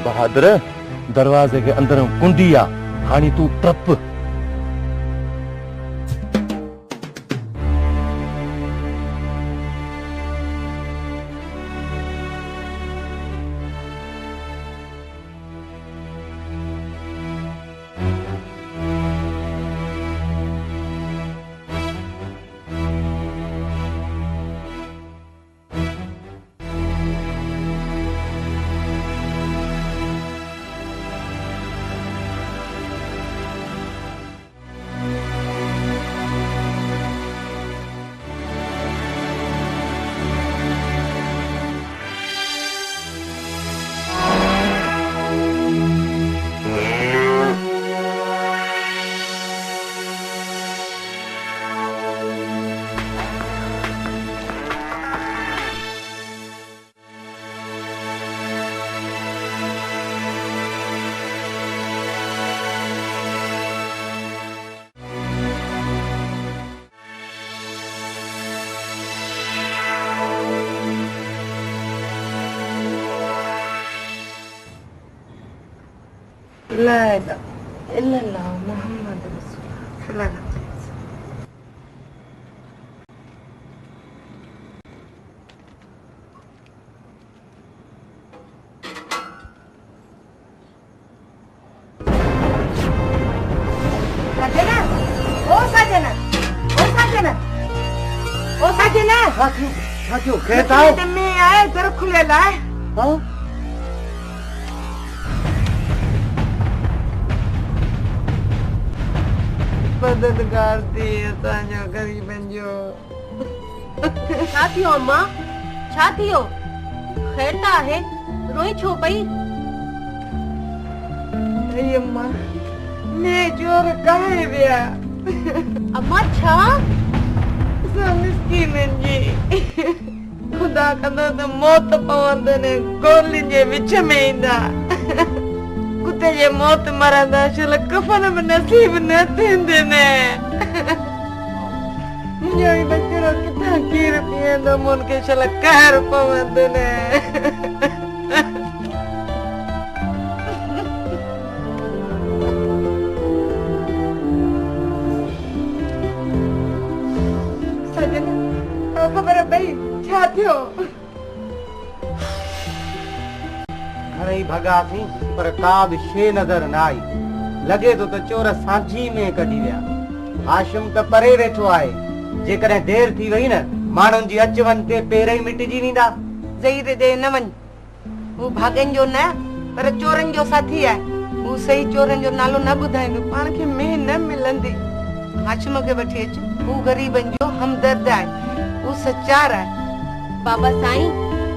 बहादुर दरवाजे के अंदर कुंडी आ हाणी तू टप। ला इलाहा इल्लल्लाह मुहम्मद रसूलुल्लाह। साजना, ओ साजना, ओ साजना, ओ साजना। साथियों कहता है मैं आए दर खुले लाए। हाँ मददगार थी असांजो गरीबन जो। छा थियो अम्मा, छा थियो? खैर त आहे, रोई छो पई? अरे अम्मा, मैं चोर काहे विया? अम्मा छा? असां मिस्कीनन जी खुदा कंदो त मौत पवंदन गोलियुनि जे विच में ईंदा। कुत्ते जे मौत मरंदा छल कफन में नसीब न थींदे ने। मुंहिंजो ई बचड़ो किथां खीर पीअंदो मुन खे छल कहर पवंदो ने। सजन ख़बर पई छा थियो? घणई भगा थी पर का भी शे नजर न आई। लगे तो चोर सांझी में कढी विया। हाशिम त परे वेठो आहे। जेकॾहिं देर थी वई न माण्हुनि जी अच वञ ते पेर ई मिटिजी वेंदा। ज़हीर ॾे न वञ। हू भाॻनि जो न पर चोरनि जो साथी आहे। हू सही चोरनि जो नालो न ॿुधाईंदो पाण खे में न मिलंदी। हाशिम खे वठी अच। हू ग़रीबनि जो हमदर्द आहे। हू सचार आहे। बाबा साईं,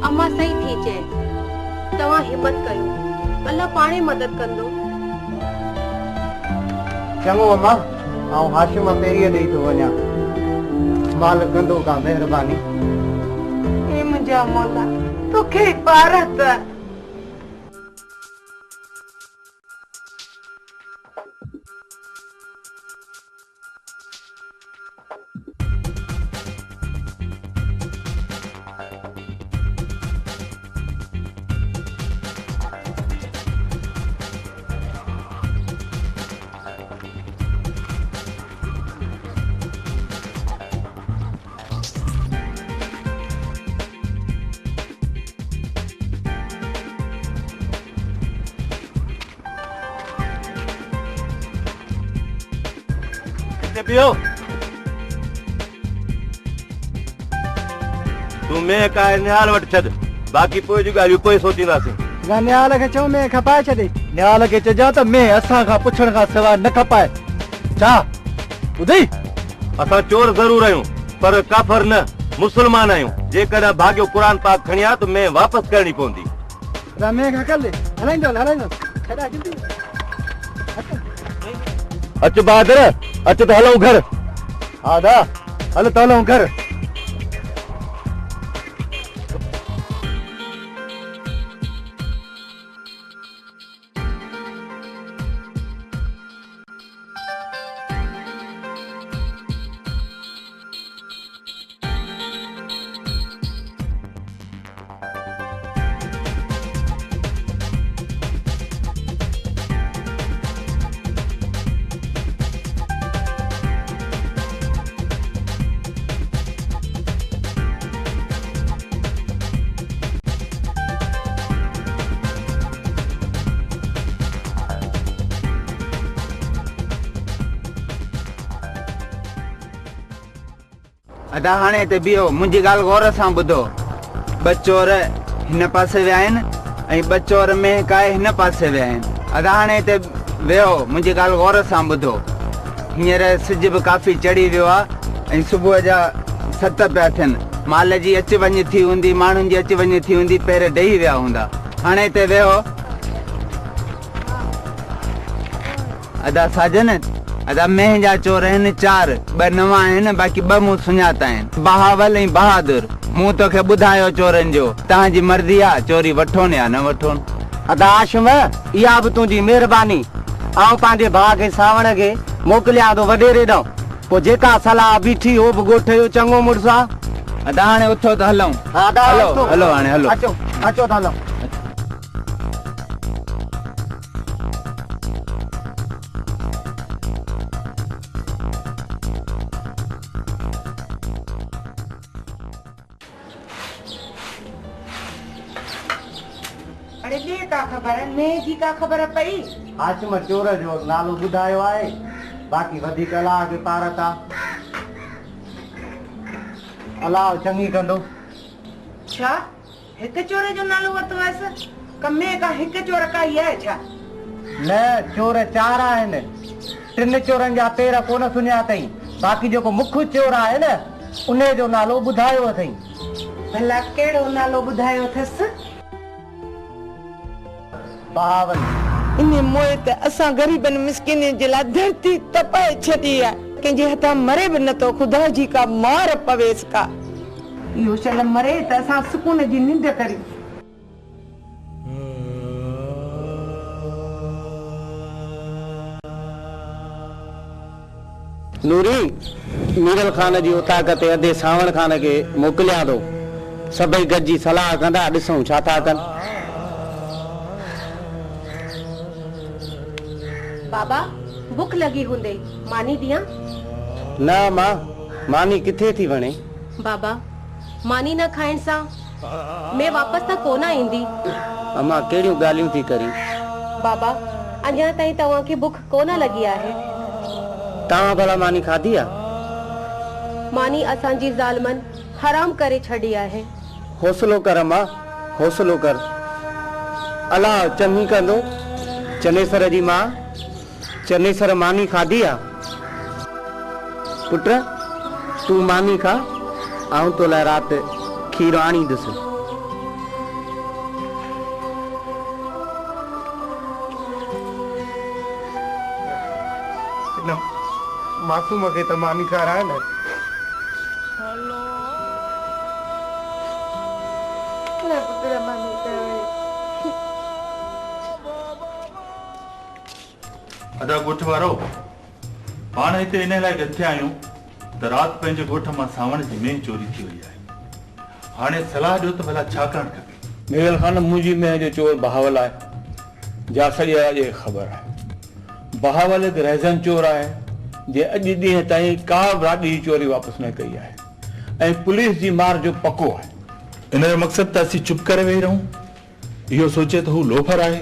अम्मा सही थी चए। तव्हां हिम्मत कयो, अल्लाह पाणे मदद कंदो। चङो अम्मा, आउं हाशिम पेरीअ ॾेई थो वञा। मालिक कंदो का महिरबानी। हे मुंहिंजा मौला, तोखे इबारत आहे। पियो तू मैं का निहाल वट छद बाकी पोइ जी ॻाल्हियूं पोइ सोचींदासीं। निहाल खे चओ में खपाए छॾे। निहाल खे चइजां त मैं असां खां पुछण खां सवाइ न खपाए। छा ॿुधी? असां चोर ज़रूर आहियूं पर काफ़र न, मुस्लमान आहियूं। जेकॾहिं भाॻियो क़ुरान पाक खणी आ त मैं वापसि करणी पवंदी। रमे खां कल हलाईंदो हलाईंदो छॾा जल्दी। अच बहादुर, अच त हलूं घर। आदा हल त हलूं घर। अदा हाणे ते बियो मुंहिंजी ॻाल्हि गौर सां ॿुधो। ॿ चोर हिन पासे विया आहिनि ऐं ॿ चोर में काए हिन पासे विया आहिनि। अदा हाणे ते वियो मुंहिंजी ॻाल्हि गौर सां ॿुधो। हींअर सिज बि काफ़ी चढ़ी वियो आहे ऐं सुबुह जा 7 पिया थियनि। माल जी अच वञ थी हूंदी, माण्हुनि जी अच वञ थी हूंदी, पहिरें ॾेई विया हूंदा। हाणे ते वियो अदा साजन। अदा मेंह जा चोर आहिनि 4, 2 नवां आहिनि, बाक़ी 2 मूं सुञाता आहिनि, बहावल ऐं बहादुर। मूं तोखे ॿुधायो चोरनि जो, तव्हांजी मर्ज़ी आहे चोरी वठोनि या न वठोनि। अदा आशम इहा बि तुंहिंजी महिरबानी। आउं पंहिंजे भाउ खे सावण खे मोकिलियां थो वॾेरे ॾांहुं, पोइ जेका सलाह बीठी हो बि ॻोठ जो चङो मुड़ुसु आहे। अदा हाणे उथो त हलूं। हलो हलो हाणे हलो। अचो अचो त हलूं। अरे ॿिए का ख़बर मैं जी का ख़बर पई? हाशिम चोर जो नालो ॿुधायो आहे, बाक़ी वधीक अलाह खे पारत आहे। अलाह चङी कंदो। छा हिकु चोर जो नालो वरितो हुअसि? कमे का हिकु चोर काई आहे छा? न चोर 4 आहिनि। 3 चोरनि जा पेर कोन सुञा अथई, बाक़ी जेको मुख्य चोर आहे न उन जो नालो ॿुधायो अथई। भला कहिड़ो नालो ॿुधायो अथसि? बहावल। इन मोए त असां ग़रीबनि मिस्किननि जे लाइ धरती तपाए छॾी आहे। कंहिंजे हथां मरे बि नथो, ख़ुदा जी का मार पवेसि का। इहो शल मरे त असां सुकून जी निंड करियूं। नूरी मीरल खान जी उताक ते अधे सावण खान खे मोकिलियां थो। सभई गॾिजी सलाह कंदा, ॾिसूं छा था कनि। बाबा भुख लगी हूंदे, मानी दियां? न मां, मानी किथे थी वणे। बाबा मानी न खाइण सां मैं वापस त कोन ईंदी। अम्मा कहिड़ियूं ॻाल्हियूं थी करी? बाबा अञा ताईं तव्हां खे भुख कोन लगी आहे। तव्हां भला मानी खाधी आहे? मानी असांजी ज़ालमनि हराम करे छॾी आहे। हौसलो कर अम्मा, हौसलो कर। अलाह चङी कंदो। चनेसर जी मां, चनेसर मानी खाधी आहे? पुट तूं मानी खा, आऊं तो लाइ राति खीर आणींदुसि। मासूम खे त मानी खाराए न। अदा ॻोठ वारो, पाण हिते इन लाइ गथिया आहियूं त राति पंहिंजे ॻोठ मां सावण जी मेंह चोरी थी वई आहे। हाणे सलाह ॾियो त भला छा करणु खपे? मेल खान मुंहिंजी मेंह जो चोर बहावल आहे। जा सॼे जे ख़बर आहे। बहावल हिकु रहज़न चोर आहे जे अॼु ॾींहं ताईं का बि राॾी जी चोरी वापसि न कई आहे ऐं पुलिस जी मार जो पको आहे। इन जो मक़सदु त असीं चुप करे वेही रहूं, इहो सोचे त हू लोफर आहे।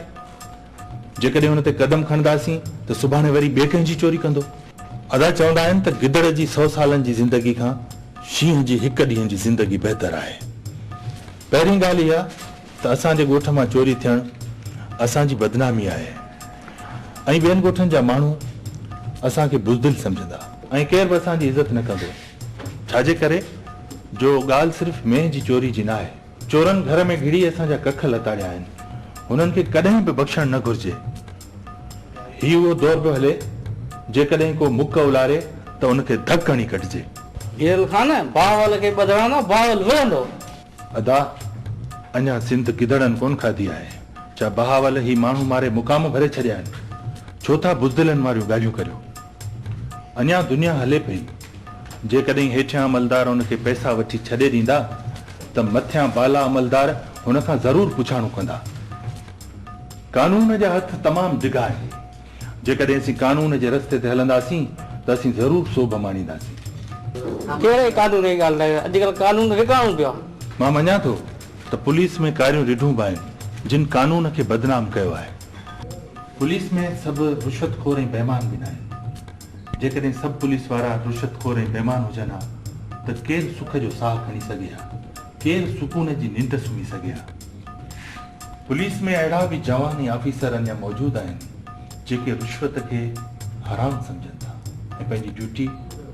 जेकॾहिं हुन ते कदम खणंदासीं त सुभाणे वरी ॿिए कंहिंजी चोरी कंदो। अदा चवंदा आहिनि त गिदड़ जी 100 सालनि जी ज़िंदगी खां शींहं जी हिकु ॾींहं जी ज़िंदगी बहितर आहे। पहिरीं ॻाल्हि इहा त असांजे ॻोठ मां चोरी थियणु असांजी बदनामी आहे ऐं ॿियनि ॻोठनि जा माण्हू असांखे बुज़दिल सम्झंदा ऐं केर बि असांजी इज़त न कंदो। छाजे करे जो ॻाल्हि सिर्फ़ु मेंह जी चोरी जी न आहे। चोरनि घर में घिड़ी असांजा कख लताड़िया आहिनि, हुननि खे कॾहिं बि बख़्शण न घुर्जे। ही उहो दौर पियो हले जेकॾहिं को मुक उलारे त उनखे धक हणी कढिजे। घेल खान बावल खे ॿधणो न, बावल विहंदो। अदा अञा सिंध गिदड़नि कोन खाधी आहे। छा बहावल ही माण्हू मारे मुक़ाम भरे छॾिया आहिनि? छो था बुज़दिलनि वारियूं ॻाल्हियूं करियो? अञा दुनिया हले पई। जेकॾहिं हेठियां अमलदार उनखे पैसा वठी छॾे ॾींदा त मथियां बाला अमलदार हुन खां ज़रूर पुछाणो कंदा। कानून जा हथ तमामु डिघा आहिनि। जेकॾहिं असीं कानून जे रस्ते ते हलंदासीं त असीं ज़रूर सोभ माणींदासीं। कहिड़े कानून जी ॻाल्हि आहे? अॼुकल्ह कानून विकामु पियो। मां मञा थो त पुलिस में कारियूं रिढूं बि आहिनि जिन कानून खे बदनाम कयो आहे। पुलिस में सभु रुश्वतखोर ऐं बेईमान बि न आहिनि। जेकॾहिं सभु पुलिस वारा रुश्वतखोर ऐं बेईमान हुजनि हा त केरु सुख जो साह खणी सघे हा, केरु सुकून जी निंड सुम्ही सघे हा। पुलिस में अहिड़ा बि जवान ऐं ऑफिसर अञा मौजूद आहिनि जेके रिश्वत खे हराम सम्झनि था ऐं पंहिंजी ड्यूटी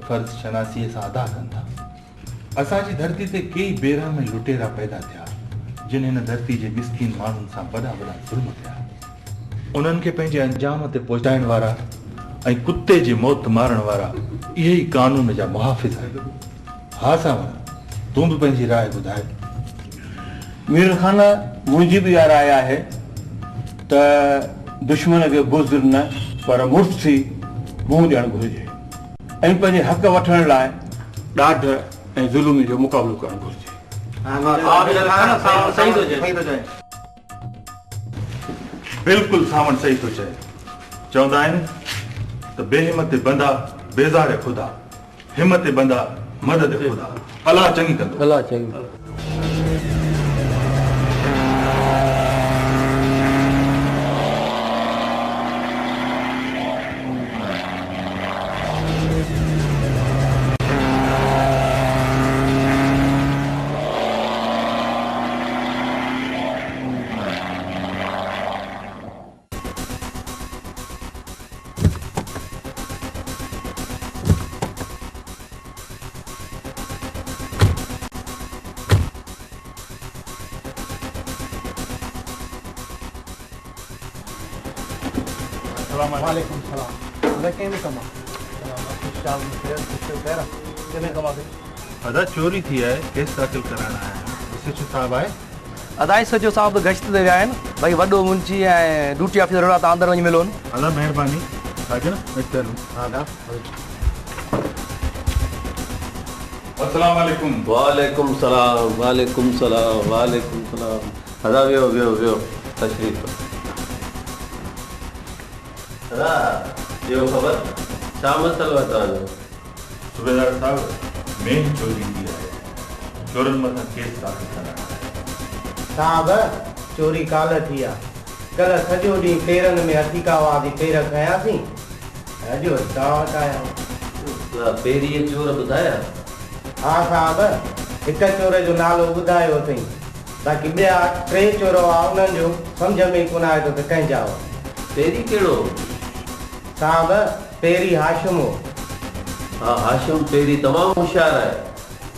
फर्ज़ शनासीअ सां अदा कनि था। असांजी धरती ते कई बेरहम लुटेरा पैदा थिया जिन हिन धरती जे मिसकीन माण्हुनि सां वॾा वॾा ज़ुल्म कया। उन्हनि खे पंहिंजे अंजाम ते पहुचाइण वारा ऐं कुते जी मौत मारण वारा इहे ई कानून जा मुहाफ़िज़ आहिनि। हा सावण, तूं बि पंहिंजी राय ॿुधाए। मीर खान, मुंहिंजी बि इहा राय आहे त दुश्मन खे बुज़ुर्ग न पर मुर्स थी मुंहुं ॾियणु घुरिजे ऐं पंहिंजे हक़ वठण लाइ ॾाढ ऐं ज़ुल्म जो मुक़ाबिलो करणु घुरिजे। बिल्कुलु सावण सही थो चए। चवंदा आहिनि त बेहिमत बंदा बेज़ार ख़ुदा, हिमत बंदा मदद ख़ुदा। अलाह चङी कंदो। अलाह चङी। वालेकुम सलाम। अदा चोरी थी है, केस दाखिल कराना है। एसएचओ साहब आहे? अदाई सजो साहब गश्त ते विया आहिनि। भई वॾो मुंशी ऐं ड्यूटी ऑफिसर तव्हां अंदरि वञी मिलो। अदा महिरबानी। साजन मिस्टर। अस्सलाम वालेकुम। वालेकुम सलाम, वालेकुम सलाम, वालेकुम सलाम। अदा वियो वियो वियो, तशरीफ। अदा ॿियो ख़बर छा मसइलो आहे तव्हांजो? सूबेदार साहब, मेन चोरी थी आहे, चोरनि मथां केस दाख़िल कराइणो आहे। साहब, चोरी काल्ह थी आहे। कल्ह सॼो ॾींहुं पेरनि में हथी कावादी पेर खयासीं, अॼु तव्हां वटि आया आहियूं। पहिरीं इहे चोर ॿुधाया? हा साहब, हिक चोर जो नालो ॿुधायो अथई, बाक़ी ॿिया 3 चोर हुआ, उन्हनि जो सम्झ में ई कोन आयो त कंहिंजा हुआ। पहिरीं कहिड़ो? साहब, पहिरीं हाशिम हो। हा, हाशिम पहिरीं तमामु होशियारु आहे,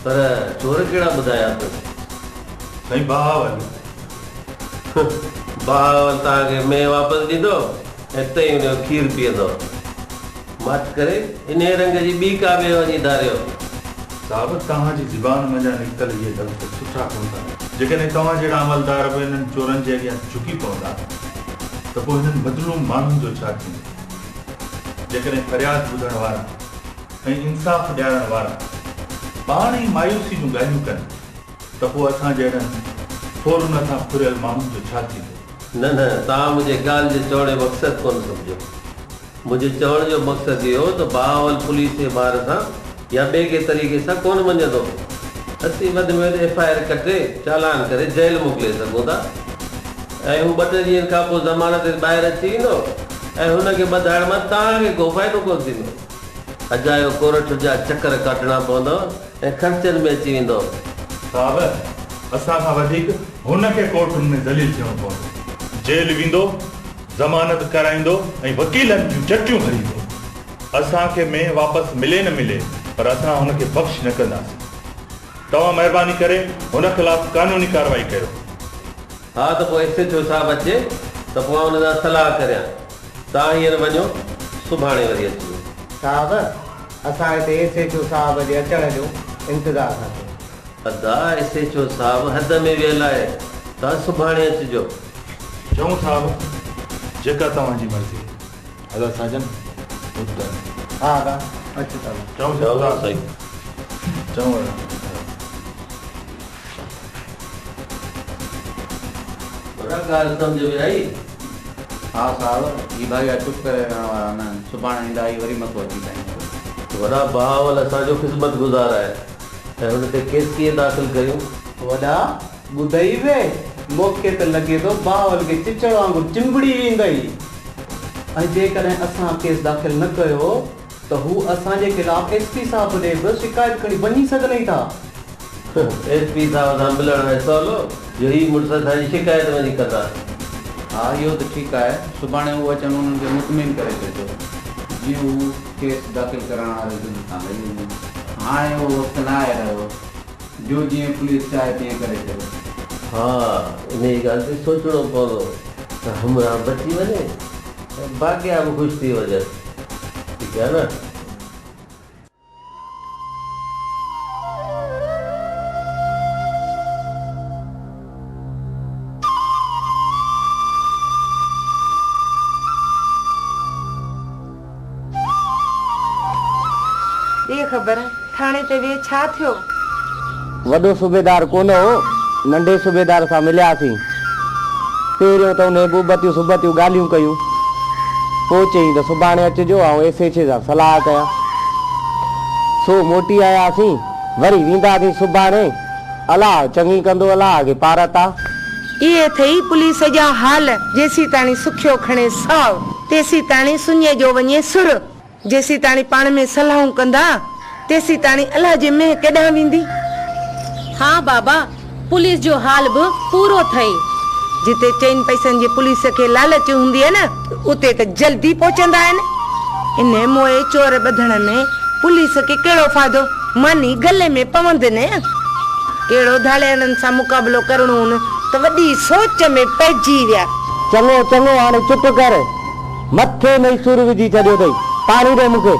पर चोर कहिड़ा ॿुधाया अथसि? साईं बहावल। बहावल तव्हांखे में वापसि ॾींदो ऐं तई हुनजो खीरु पीअंदो। मत करे इन रंग जी ॿी का बि वञी धारियो। साहब, तव्हांजी ज़ुबान मंझां निकितल इहे लफ़्ज़ सुठा कोन था। जेकॾहिं तव्हां जहिड़ा अमलदार बि हिननि चोरनि जे अॻियां झुकी पवंदा त पोइ हिननि मज़लूम माण्हुनि जो छा थींदो? जेकॾहिं फरियाद ॿुधण वारा ऐं इंसाफ़ ॾियारण वारा पाण ई मायूसी जूं ॻाल्हियूं कनि त पोइ असां जहिड़नि फोरन सां फुरियल माण्हुनि जो छा थींदो? न न, तव्हां मुंहिंजे ॻाल्हि जे चवण जो मक़सदु कोन सम्झो। मुंहिंजे चवण जो मक़सदु इहो त बहावल पुलिस जे ॿार सां या ॿिए के तरीक़े सां कोन मञंदो। असीं वधि में वधि FIR कटे चालान करे जेल मोकिले सघूं था ऐं हू 2 ॾींहंनि खां पोइ ज़मानत ते ॿाहिरि अची वेंदो ऐं हुनखे ॿधाइण मां तव्हांखे को फ़ाइदो कोन थींदो। अजायो कोर्ट जा चकर काटणा पवंदव ऐं ख़र्चनि में अची वेंदो। साहब, असां खां वधीक हुनखे कोर्टुनि में ज़लील थियणो पवंदो। जेल वेंदो, ज़मानत कराईंदो ऐं वकीलनि जूं चटियूं भरींदो। असांखे में वापसि मिले न मिले, पर असां हुनखे बख़्श न कंदासीं। तव्हां महिरबानी करे हुन ख़िलाफ़ कानूनी कार्रवाई कयो। हा, त पोइ SHO साहब अचे त पोइ हुन सां सलाह करियां। तव्हां हींअर वञो, सुभाणे वरी अचिजो। साहब, असां हिते SHO साहब जे अचण जो इंतज़ारु था कयूं। अदा SHO साहब हद में वियल आहे, तव्हां सुभाणे अचिजो। चऊं साहब, जेका तव्हांजी मर्ज़ी। अदा साजन, हा दा, अचो था। चऊं साईं। चऊं ॻाल्हि सम्झ में आई? हा साहब, ही भाई चुप करे रहण वारा न, सुभाणे ईंदा ई वरी मथो अची पाईंदो। वॾा बहावल असांजो ख़िदमत गुज़ार आहे ऐं हुन ते केस कीअं दाख़िल कयूं? वॾा ॿुधई वे, मूंखे त लॻे थो बहावल खे चिचड़ वांगुरु चिंबड़ी वेंदई। ऐं जेकॾहिं असां केस दाख़िल न कयो त तो हू असांजे खिलाफ एसपी साहब ॾे बि शिकायत खणी वञी सघनि था। एसपी साहब सां मिलण में सवलो जो ही मुड़ुस असांजी शिकायत वञी कंदा। हा इहो त ठीकु आहे, सुभाणे उहो अचनि उन्हनि खे मुतमिन करे छॾिजो जीअं हू केस दाख़िल करण वारे खां लही वञनि। हाणे उहो वक़्तु न आहे रहियो जो जीअं पुलिस चाहे तीअं करे छॾियो। हा इन जी ॻाल्हि ते सोचणो पवंदो त हमरा बची वञे ऐं भाग्या बि ख़ुशि थी वञे। ठीकु आहे न? ये ख़बर थाने ते वे छा थियो? वॾो सूबेदार कोन हो, नंढे सूबेदार सां मिलियासीं। पहिरियों त उन बुबतियूं सुबतियूं ॻाल्हियूं कयूं, पोइ चई त सुभाणे अचिजो ऐं एसएचओ सां सलाह कयां। सो मोटी आयासीं, वरी वेंदासीं सुभाणे। अलाह चङी कंदो, अलाह खे पारत आहे। ये थई पुलिस जा हाल। जेसी ताणी सुखियो खणे साव, तेसी ताणी सुञे जो वञे सुर। जेसी ताणी पाण में सलाहूं कंदा, तेसी ताणी अलाह जे में केॾांहुं वेंदी। हाँ बाबा, पुलिस जो हाल भी पूरो थई। जिते चैन पैसनि जी पुलिस खे लालच हूंदी आहे न, उते त जल्दी पहुचंदा आहिनि। इन मोए चोर ॿधण में पुलिस खे कहिड़ो फ़ाइदो? मानी गले में पवंदे न। कहिड़ो धाड़ियनि सां मुक़ाबिलो करणो न, त वॾी सोच में पइजी विया। चङो चङो हाणे चुप कर, मथे में सुर विझी छॾियो अथई। पाणी ॾे मूंखे।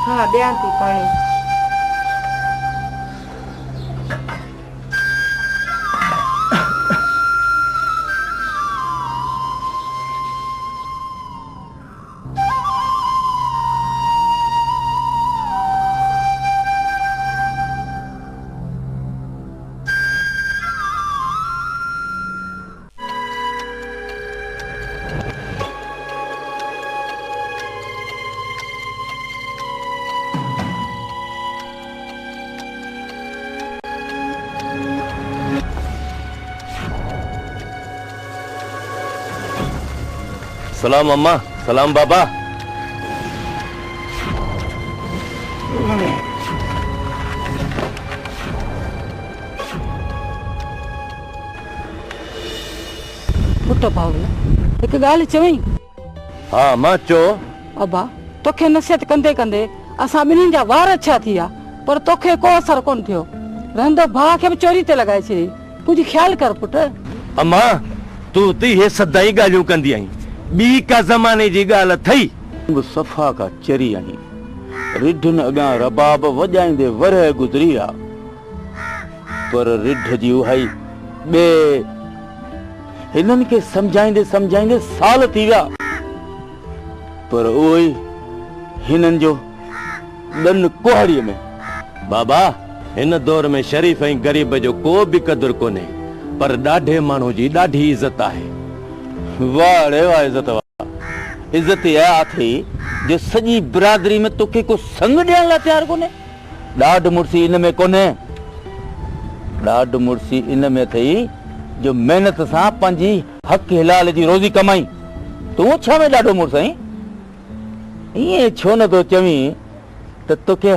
हाँ ॾियां थी पाणी। सलाम अम्मा, सलाम बाबा। पुट भावला हिकु ॻाल्हि चवई। हाँ मां चो। अबा तोखे नसीहत कंदे कंदे असां ॿिन्हिनि जा वार छा थी विया, पर तोखे को असर कोन थियो। रहंदो भाउ खे बि चोरी ते लॻाए छॾी। कुझु ख्याल कर पुट। अम्मा तूं ती हे सदाई ॻाल्हियूं कंदी आहीं। ॿी का ज़माने जी ॻाल्हि अथई। सफ़ा का चरी आहीं। रिढनि अॻां रबाब वॼाईंदे वरह गुज़री विया, पर रिढ जी उहाई ॿे हिननि खे सम्झाईंदे सम्झाईंदे साल थी विया, पर उहो ई हिननि जो ॾन कुहाड़ीअ में। बाबा हिन दौर में शरीफ़ ऐं ग़रीब जो को बि क़दुरु कोन्हे, पर ॾाढे माण्हू जी ॾाढी इज़त आहे। वाह रे वाह, इज़त वाह। इज़त इहा थी जो सॼी बिरादरी में तोखे को संग ॾियण लाइ तयारु कोन्हे। ॾाढ मुड़सी इन में कोन्हे, ॾाढ मुड़सी इन में अथई जो महिनत सां पंहिंजी हक़ हिलाल जी रोज़ी कमाई। तूं छा में ॾाढो मुड़स आहीं? ईअं छो नथो चवीं त तोखे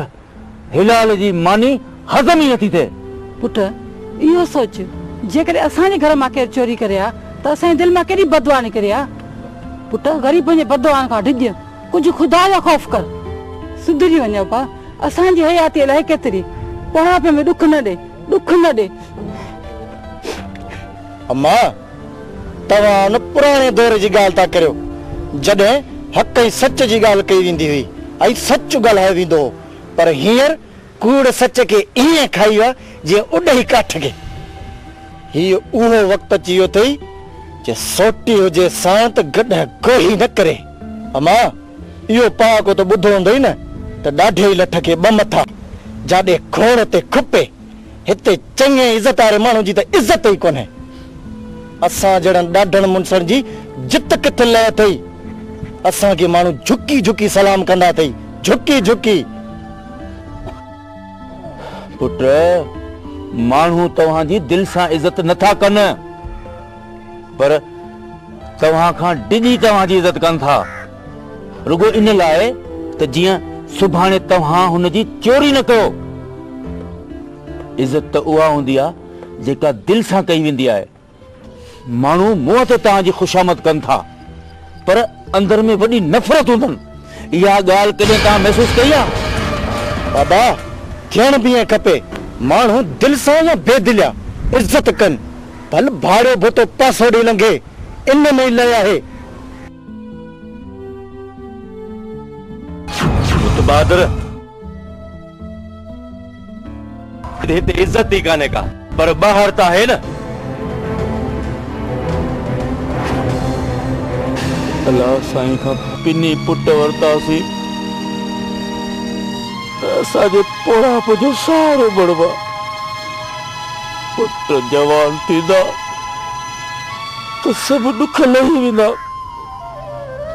हिलाल जी मानी हज़म ई नथी थिए? पुट इहो सोच, जेकॾहिं असांजे घर मां केरु चोरी करे आ त असांजे दिलि मां केॾी बदुआ निकिरे आ। पुट ग़रीबनि जे बदुआनि खां डिॼ, कुझु ख़ुदा जो ख़ौफ़ कर। सुधरी वञो पा, असांजी हयाती अलाए केतिरी। बुढ़ापे में ॾुख न ॾे, ॾुख न ॾे। अम्मा तव्हां न पुराणे दौर जी ॻाल्हि था करियो, जॾहिं हक़ ऐं सच जी ॻाल्हि कई वेंदी हुई ऐं सच ॻाल्हायो वेंदो हो, पर हींअर कूड़ सच खे ईअं खाई वियो जीअं उॾही काठ खे। हीउ उहो वक़्तु अची वियो अथई जे सोटी हुजे सां त गॾु कोई न करे। अम्मा इहो पहाको त ॿुधो हूंदो ई न त ॾाढे ई लठ खे ॿ मथा, जाॾे खोड़ ते खुपे। हिते चङे इज़त वारे माण्हू जी त इज़त ई कोन्हे। असां जहिड़नि ॾाढनि मुंसण जी जित किथे लह अथई। असांखे माण्हू झुकी झुकी सलाम कंदा अथई, झुकी झुकी। पुट माण्हू तव्हांजी दिलि सां इज़त नथा कनि, पर तव्हां खां डिॼी तव्हांजी इज़त कनि था, रुगो इन लाइ त त जीअं सुभाणे तव्हां हुन जी चोरी न कयो। इज़त त उहा हूंदी आहे जेका दिलि सां कई वेंदी आहे। माण्हू मुंहं ते तव्हांजी खुशामद कनि था पर अंदर में वॾी नफ़रत हूंदनि। इहा ॻाल्हि कॾहिं तव्हां महसूसु कई आहे? बाबा थियण बि ईअं खपे। माण्हू दिलि सां या बेदिलिया इज़त कनि। भल भाड़ियो भुतो पासो ॾेई लंघे, इन में ई लय आहे। बहादुर हिते इज्जत ही काने का, पर ॿाहिर त आहे न। अलाह साईं खां पिनी पुट वरितासीं त असांजे पोड़ाप जो सहारो बणिबा। पुट जवान थींदा त सभु ॾुख लही वेंदा,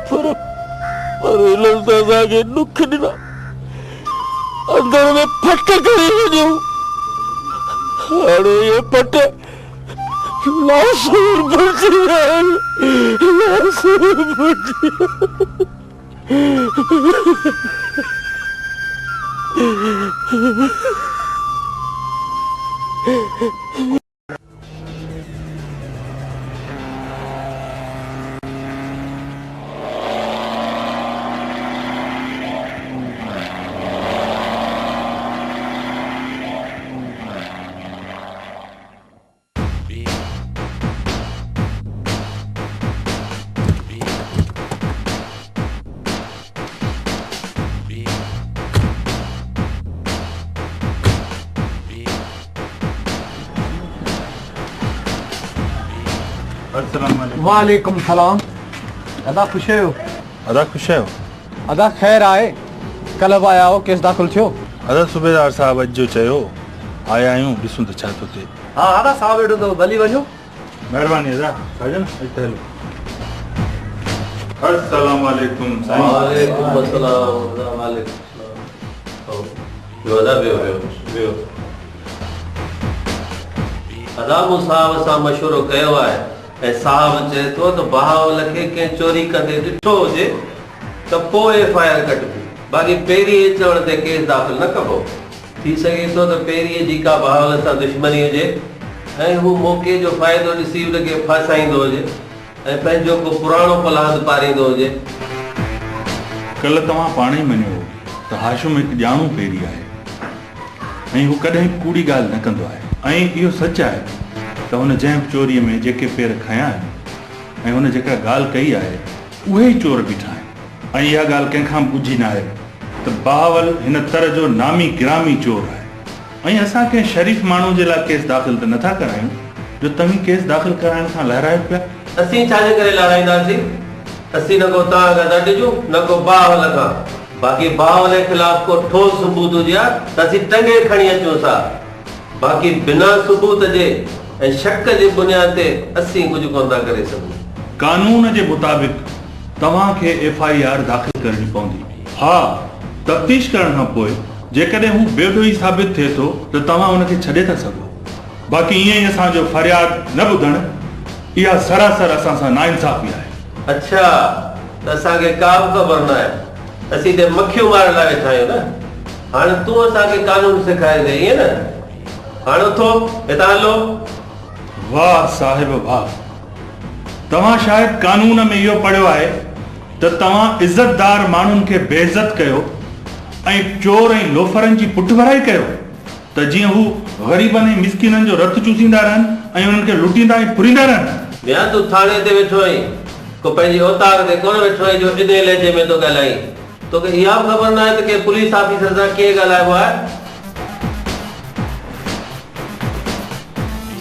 पर इन्हनि त असांखे ॾुख ॾिना, अंदर में फट करे वञूं। हाणे इहे फट लासूर बणजी विया आहिनि, लासूर बणजी वालेकुम सलाम। अदा खुश आहियो? अदा खुश आहियो? अदा ख़ैर आहे। कल्ह बि आया हो, केस दाख़िल थियो? अदा सूबेदार साहब अॼु जो चयो, आया आहियूं, ॾिसूं त छा थो थिए। हा अदा साहब वेठो अथव, भली वञो। महिरबानी अदा। साजन हिते हलो। अस्सलाम वालेकुम साईं। वालेकुम अस्सलाम। वालेकुम सलाम। वियो अदा, वियो। अदा मूं साहब सां मशवरो कयो आहे ऐं साहब चए थो त बहावल खे कंहिं चोरी कंदे ॾिठो हुजे त पोइ FIR कटबी, बाक़ी पहिरीं चवण ते केस दाख़िल न कबो। थी सघे थो त पहिरीं जी का बहावल सां दुश्मनी हुजे ऐं हू मौक़े जो फ़ाइदो ॾिसी हुनखे फासाईंदो हुजे ऐं पंहिंजो को पुराणो पलांद पारींदो हुजे। कल्ह तव्हां पाण ई मञियो त हाशिम हिकु ॼाणू पहिरीं आहे ऐं हू कॾहिं कूड़ी ॻाल्हि न कंदो आहे। ऐं इहो सच आहे त हुन जंहिं चोरीअ में जेके पेर खयां आहिनि ऐं हुन जेका ॻाल्हि कई आहे उहे ई चोर बीठा आहिनि। ऐं इहा ॻाल्हि कंहिंखां ॿुधी न आहे त बहावल हिन तरह जो नामी गिरामी चोर आहे। ऐं असां कंहिं शरीफ़ माण्हू जे लाइ केस दाख़िल त नथा करायूं जो तव्हीं केस दाख़िल कराइण खां लहरायो पिया। असीं छाजे करे लहराईंदासीं? असीं न को तव्हां खां था ॾिजूं न को बहावल खां। बाक़ी बहावल जे ख़िलाफ़ को ठोस सबूत हुजे त असीं टंगे खणी अचूं था। बाक़ी बिना सबूत जे ऐं शक जे बुनियाद ते असीं कुझु कोन था करे सघूं। कानून जे मुताबिक़ तव्हांखे FIR दाख़िल करणी पवंदी। हा, तफ्तीश करण खां पोइ जेकॾहिं हू बेॾोही साबित थिए थो त तव्हां हुनखे छॾे था सघो। बाक़ी ईअं ई असांजो फरियाद न ॿुधणु इहा सरासर असां सां नाइंसाफ़ी आहे। अच्छा, त असांखे का बि ख़बर न आहे, असीं त मखियूं मारण लाइ वेठा आहियूं न। हाणे तूं असांखे कानून सेखारींदे, ईअं न? हाणे उथो, हितां हलो। वाह साहिब वाह, तव्हां शायदि कानून में इहो पढ़ियो आहे त तव्हां इज़तदार माण्हुनि खे बेइज़त कयो ऐं चोर ऐं लोफरनि जी पुठभराई कयो त जीअं हू ग़रीबनि ऐं मिसकिननि जो रत चूसींदा रहनि ऐं उन्हनि खे लुटींदा ऐं फुरींदा रहनि। या तूं थाणे ते वेठो आहीं, को पंहिंजी औताक ते कोन वेठो आहीं जो इन लहजे में थो ॻाल्हाईं। तोखे इहा बि ख़बर न आहे त के पुलिस ऑफिसर सां कीअं ॻाल्हाइबो आहे।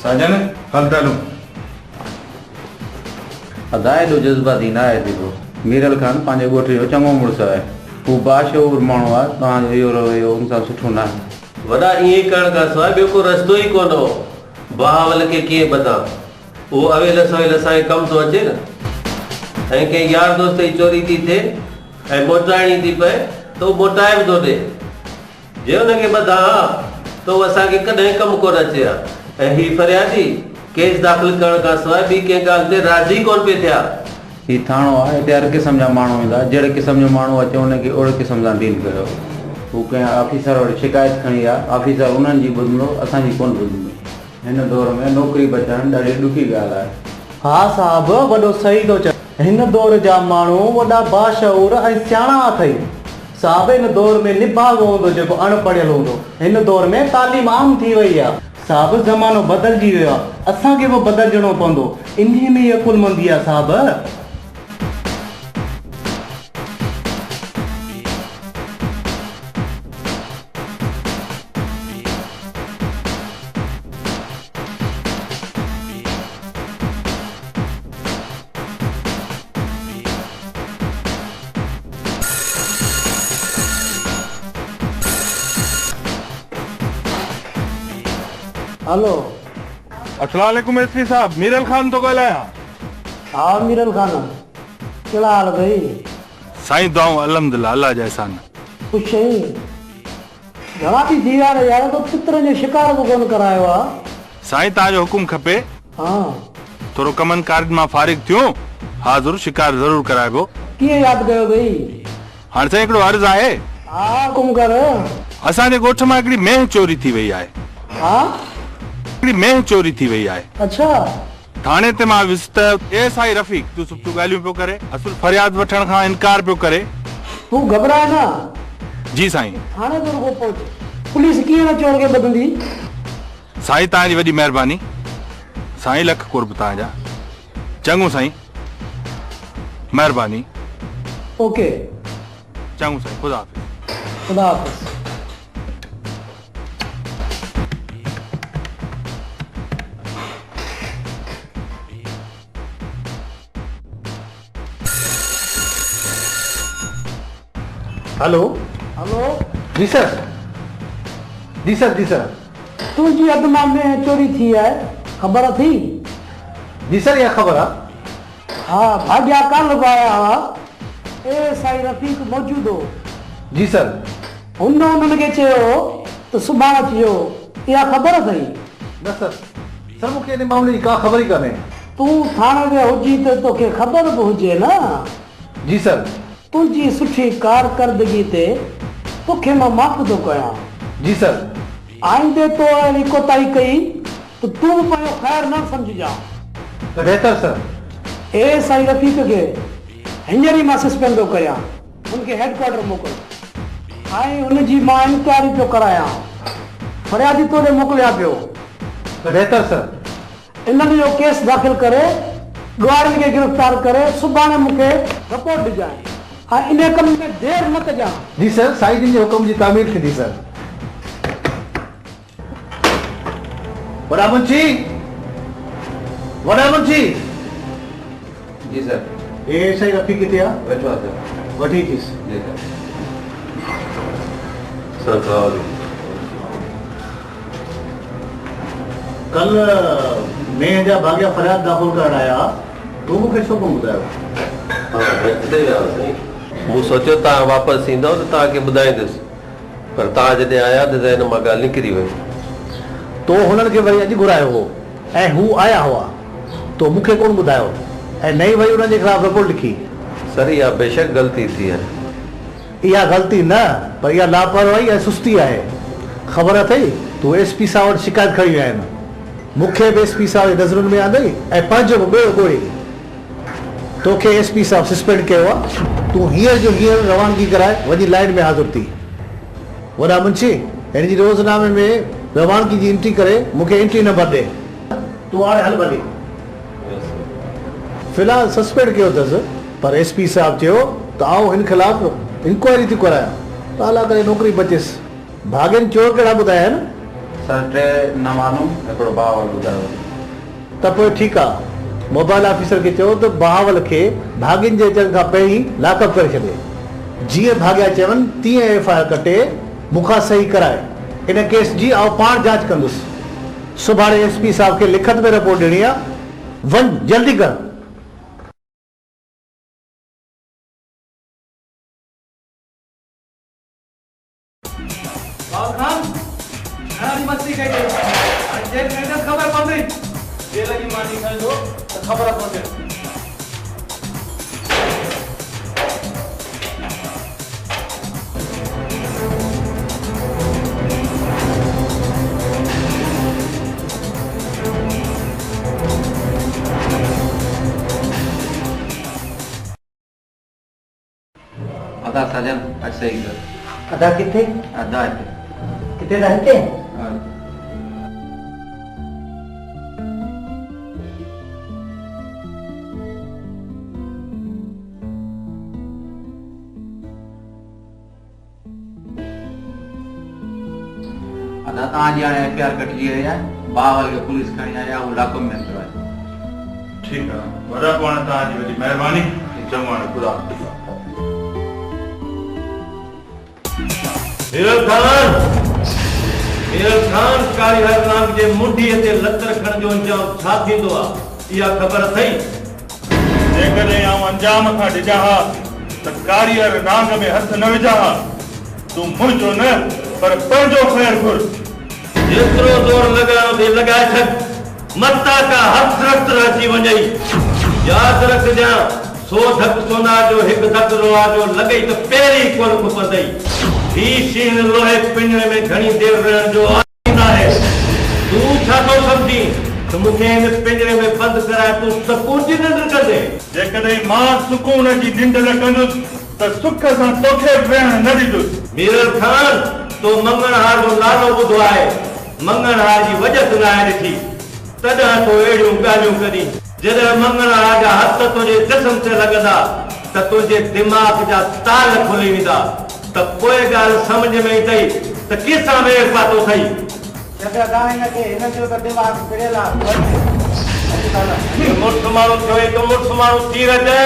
साजन हल हलूं। अदा एॾो जज़्बाती न आहे थींदो। मीरल ख़ान पंहिंजे ॻोठ जो चङो मुड़ुसु आहे, हू बाशऊर माण्हू आहे। तव्हांजो इहो रवैयो हुन सां सुठो न आहे। वॾा ईअं करण खां सवाइ ॿियो को रस्तो ई कोन हो। बहावल खे कीअं बधां, उहो अवेल सवेल असांखे कमु थो अचे न। ऐं कंहिं यार दोस्त जी चोरी थी थिए ऐं मोटाइणी थी पए त उहो मोटाए बि थो ॾे। जे हुनखे बधां त उहो असांखे कॾहिं कमु कोन अचे हा। ऐं ही फरियादी केस दाख़िल करण खां सवाइ ॿी कंहिं ॻाल्हि ते राज़ी कोन पिए थिया। ही थाणो आहे, हिते हर क़िस्म जा माण्हू ईंदा, जहिड़े क़िस्म जो माण्हू अचे उनखे ओड़े क़िस्म सां डील कयो। हू कंहिं ऑफिसर वटि शिकायत खणी आहे, ऑफिसर उन्हनि जी ॿुधंदो, असांजी कोन ॿुधंदो। हिन दौर में नौकिरी बचाइणु ॾाढी ॾुखी ॻाल्हि आहे। हा साहब, वॾो सही थो चए। हिन दौर जा माण्हू वॾा बाशऊर ऐं सियाणा अथई। साहब, हिन दौर में निभाग हूंदो जेको अणपढ़ियल हूंदो। हिन दौर में तालीम आम थी वई आहे। साहब, ज़मानो बदिलजी वियो आहे, असांखे बि बदिलजणो पवंदो। इन्हीअ में ई अकुलमंदी आहे साहब। हेलो, अस्सलाम वालेकुम एसपी साहब, मीरल खान तो ॻाल्हायां। हा मीरल खान, कहिड़ा हाल भई? साईं दुआऊं अल्हम्दुलिल्लाह, अल्लाह जा एहसान। कुछ सही घणा थी विया यार, तो चित्रनि जो शिकार बि कोन करायो आहे। साईं तव्हांजो हुकुम खपे। हाँ, थोरो कमनि कारज मां फारिग थियो, हाज़ुर शिकार ज़रूर कराइबो। कीअं यादि कयो भई? हाणे साईं हिकिड़ो अर्ज़ु आहे। हा, हुकुम कर। असांजे ॻोठ मां हिकिड़ी मेंह चोरी थी वई आहे। हा, हिकिड़ी मेंह चोरी थी वई आहे। अच्छा, थाणे ते मां वियुसि त एएसआई रफ़ीक तूं सुठियूं ॻाल्हियूं पियो करे, असुल फरियाद वठण खां इनकार पियो करे। तूं घबराए न। जी साईं। थाणे ते रुगो पहुच, पुलिस कीअं न चोर खे ॿधंदी? साईं तव्हांजी वॾी महिरबानी। साईं लख कुर्ब तव्हांजा। चङो साईं, महिरबानी। ओके, चङो साईं, ख़ुदा हाफ़िज़। खुदा हाफ़िज़। हेलो हेलो, जी सर, जी सर, जी सर। तुंहिंजी अदमा में चोरी थी आहे, ख़बर थी? जी सर, इहा ख़बर आहे। हा, भाग्या काल आया हुआ, एएसआई रफ़ीक मौजूद हो। जी सर। उन्हनि खे चयो त सुभाणे अचिजो, इहा ख़बर अथई? न सर, सर मूंखे इन मामले जी का ख़बर ई कान्हे। तूं थाणे में हुजी त तोखे ख़बर बि हुजे न। जी सर। तुंहिंजी सुठी कारकर्दगी ते तोखे मां माफ़ थो कयां। जी सर। आईंदे तो अहिड़ी कोताही कई त तूं बि पंहिंजो ख़ैरु न सम्झिजां। बहितर सर। एएसआई रफ़ीक खे हींअर ई मां सस्पेंड थो करियां, हुनखे हेडक्वार्टर मोकिल ऐं हुनजी मां इंक्वायरी पियो करायां, फरियादी तोॾे मोकिलियां पियो। बहितर सर। इन्हनि जो केस दाख़िल करे ॻुआरनि खे गिरफ़्तार करे सुभाणे मूंखे रिपोर्ट ॾिजांइ ऐं इन कम में देर न कजां। जी सर, साईं जिन जे हुकुम जी तामीर थींदी सर। वॾा मुंशी, वॾा मुंशी। जी सर। एएसआई रफ़ीक किथे आहे? वेठो आहे सर। वठी अचीस। जी सर। कल मैं जा भाग्या फरियाद दाख़िल करण आया, तूं मूंखे छो कोन ॿुधायो? मूं सोचियो तव्हां वापसि ईंदव त तव्हांखे ॿुधाईंदुसि, पर तव्हां जॾहिं आया त हिन मां ॻाल्हि निकिरी वई। तो हुननि खे वरी अॼु घुरायो हो ऐं हू आया हुआ, तो मूंखे कोन ॿुधायो ऐं नई वरी हुननि जे ख़िलाफ़ रिपोर्ट लिखी। सर इहा बेशक ग़लती थी आहे। इहा ग़लती न, पर इहा लापरवाही ऐं सुस्ती आहे। ख़बर अथई तूं एसपी साहब वटि शिकायत खणी विया आहिनि, मूंखे बि एसपी साहब जी नज़रुनि में आंदई ऐं पंहिंजो बि ॿियो ॻोल्ही। तोखे एसपी साहब सस्पेंड कयो आहे, तूं हींअर जो हींअर रवानगी कराए वञी लाइन में हाज़िर थी। वॾा मुंशी, हिन जी रोज़नामे में रवानगी जी एंट्री करे मूंखे एंट्री नंबर ॾे। तूं हाणे हल भली। फ़िलहाल सस्पेंड कयो अथसि, पर एसपी साहब चयो त आउं हिन ख़िलाफ़ इंक्वायरी थी करायां, त अला करे नौकिरी बचियसि। भाॻनि चोर कहिड़ा ॿुधाया आहिनि? सर 3 न मालूम, हिकिड़ो बावल ॿुधायो। त पोइ ठीकु आहे, मोबाइल ऑफिसर खे चयो त बहावल खे भाॻनि जे अचण खां पहिरीं लॉकअप करे छॾे। जीअं भाॻिया चवनि तीअं एफआईआर कटे मूंखां सही कराए। इन केस जी आउं पाण जांच कंदुसि। सुभाणे एसपी साहब खे लिखत में रिपोर्ट ॾियणी आहे, वञ जल्दी कर। ख़बर पवंदी, जेल जी मानी खाईंदो त ख़बर पवंदी। अदा सजन अच सही कर अदा किथे अदा हिते किथे रहते अदा तव्हांजी हाणे एफआईआर कटिजी वई आहे बावल खे पुलिस खणी आई आहे, हू लाको में अंदरि आहे। ठीकु आहे, वॾा पाण तव्हांजी वॾी महिरबानी। चङो हाणे ख़ुदा मीरल खान कारी हरनाम जे मुंडीअ ते लतर खण जो अंजाम छा थींदो आहे इहा ख़बर अथई? जेकॾहिं आउं अंजाम खां ॾिजां हा त कारीअ नांग में हथ न विझां हा। तूं मुंहिंजो न पर पंहिंजो ख़ैर घुर। जेतिरो ज़ोर लॻाइणो अथई लॻाए छॾ, मता का हथ रख़्त अची वञई। यादि रखजांइ, 100 धक सोना जो हिकु धक लोहा जो लॻई त पहिरीं कोन खुपंदई। ही शीन लोहे पिंजरे में घणी देर रहण जो आइन आहे। तूं छा थो सम्झी त मूंखे हिन पिंजरे में बंदि कराए तूं सुकून जी निंड कंदे? जेकॾहिं मां सुकून जी निंड न कंदुसि त सुख सां तोखे वेहण न ॾींदुसि। मीरल खान, तो मंगणहार जो नालो ॿुधो आहे, मंगणहार जी वजत न आहे ॾिठी, तॾहिं तो अहिड़ियूं ॻाल्हियूं कढी। जॾहिं मंगणहार जा हथ तुंहिंजे जिस्म ते लॻंदा त तुंहिंजे दिमाग़ जा ताल खुली वेंदा, त पोइ ॻाल्हि सम्झ में ईंदई त कंहिंसां वेर पातो अथई। मुर्स माण्हू थियो हिकु मुर्स माण्हू थी रहे।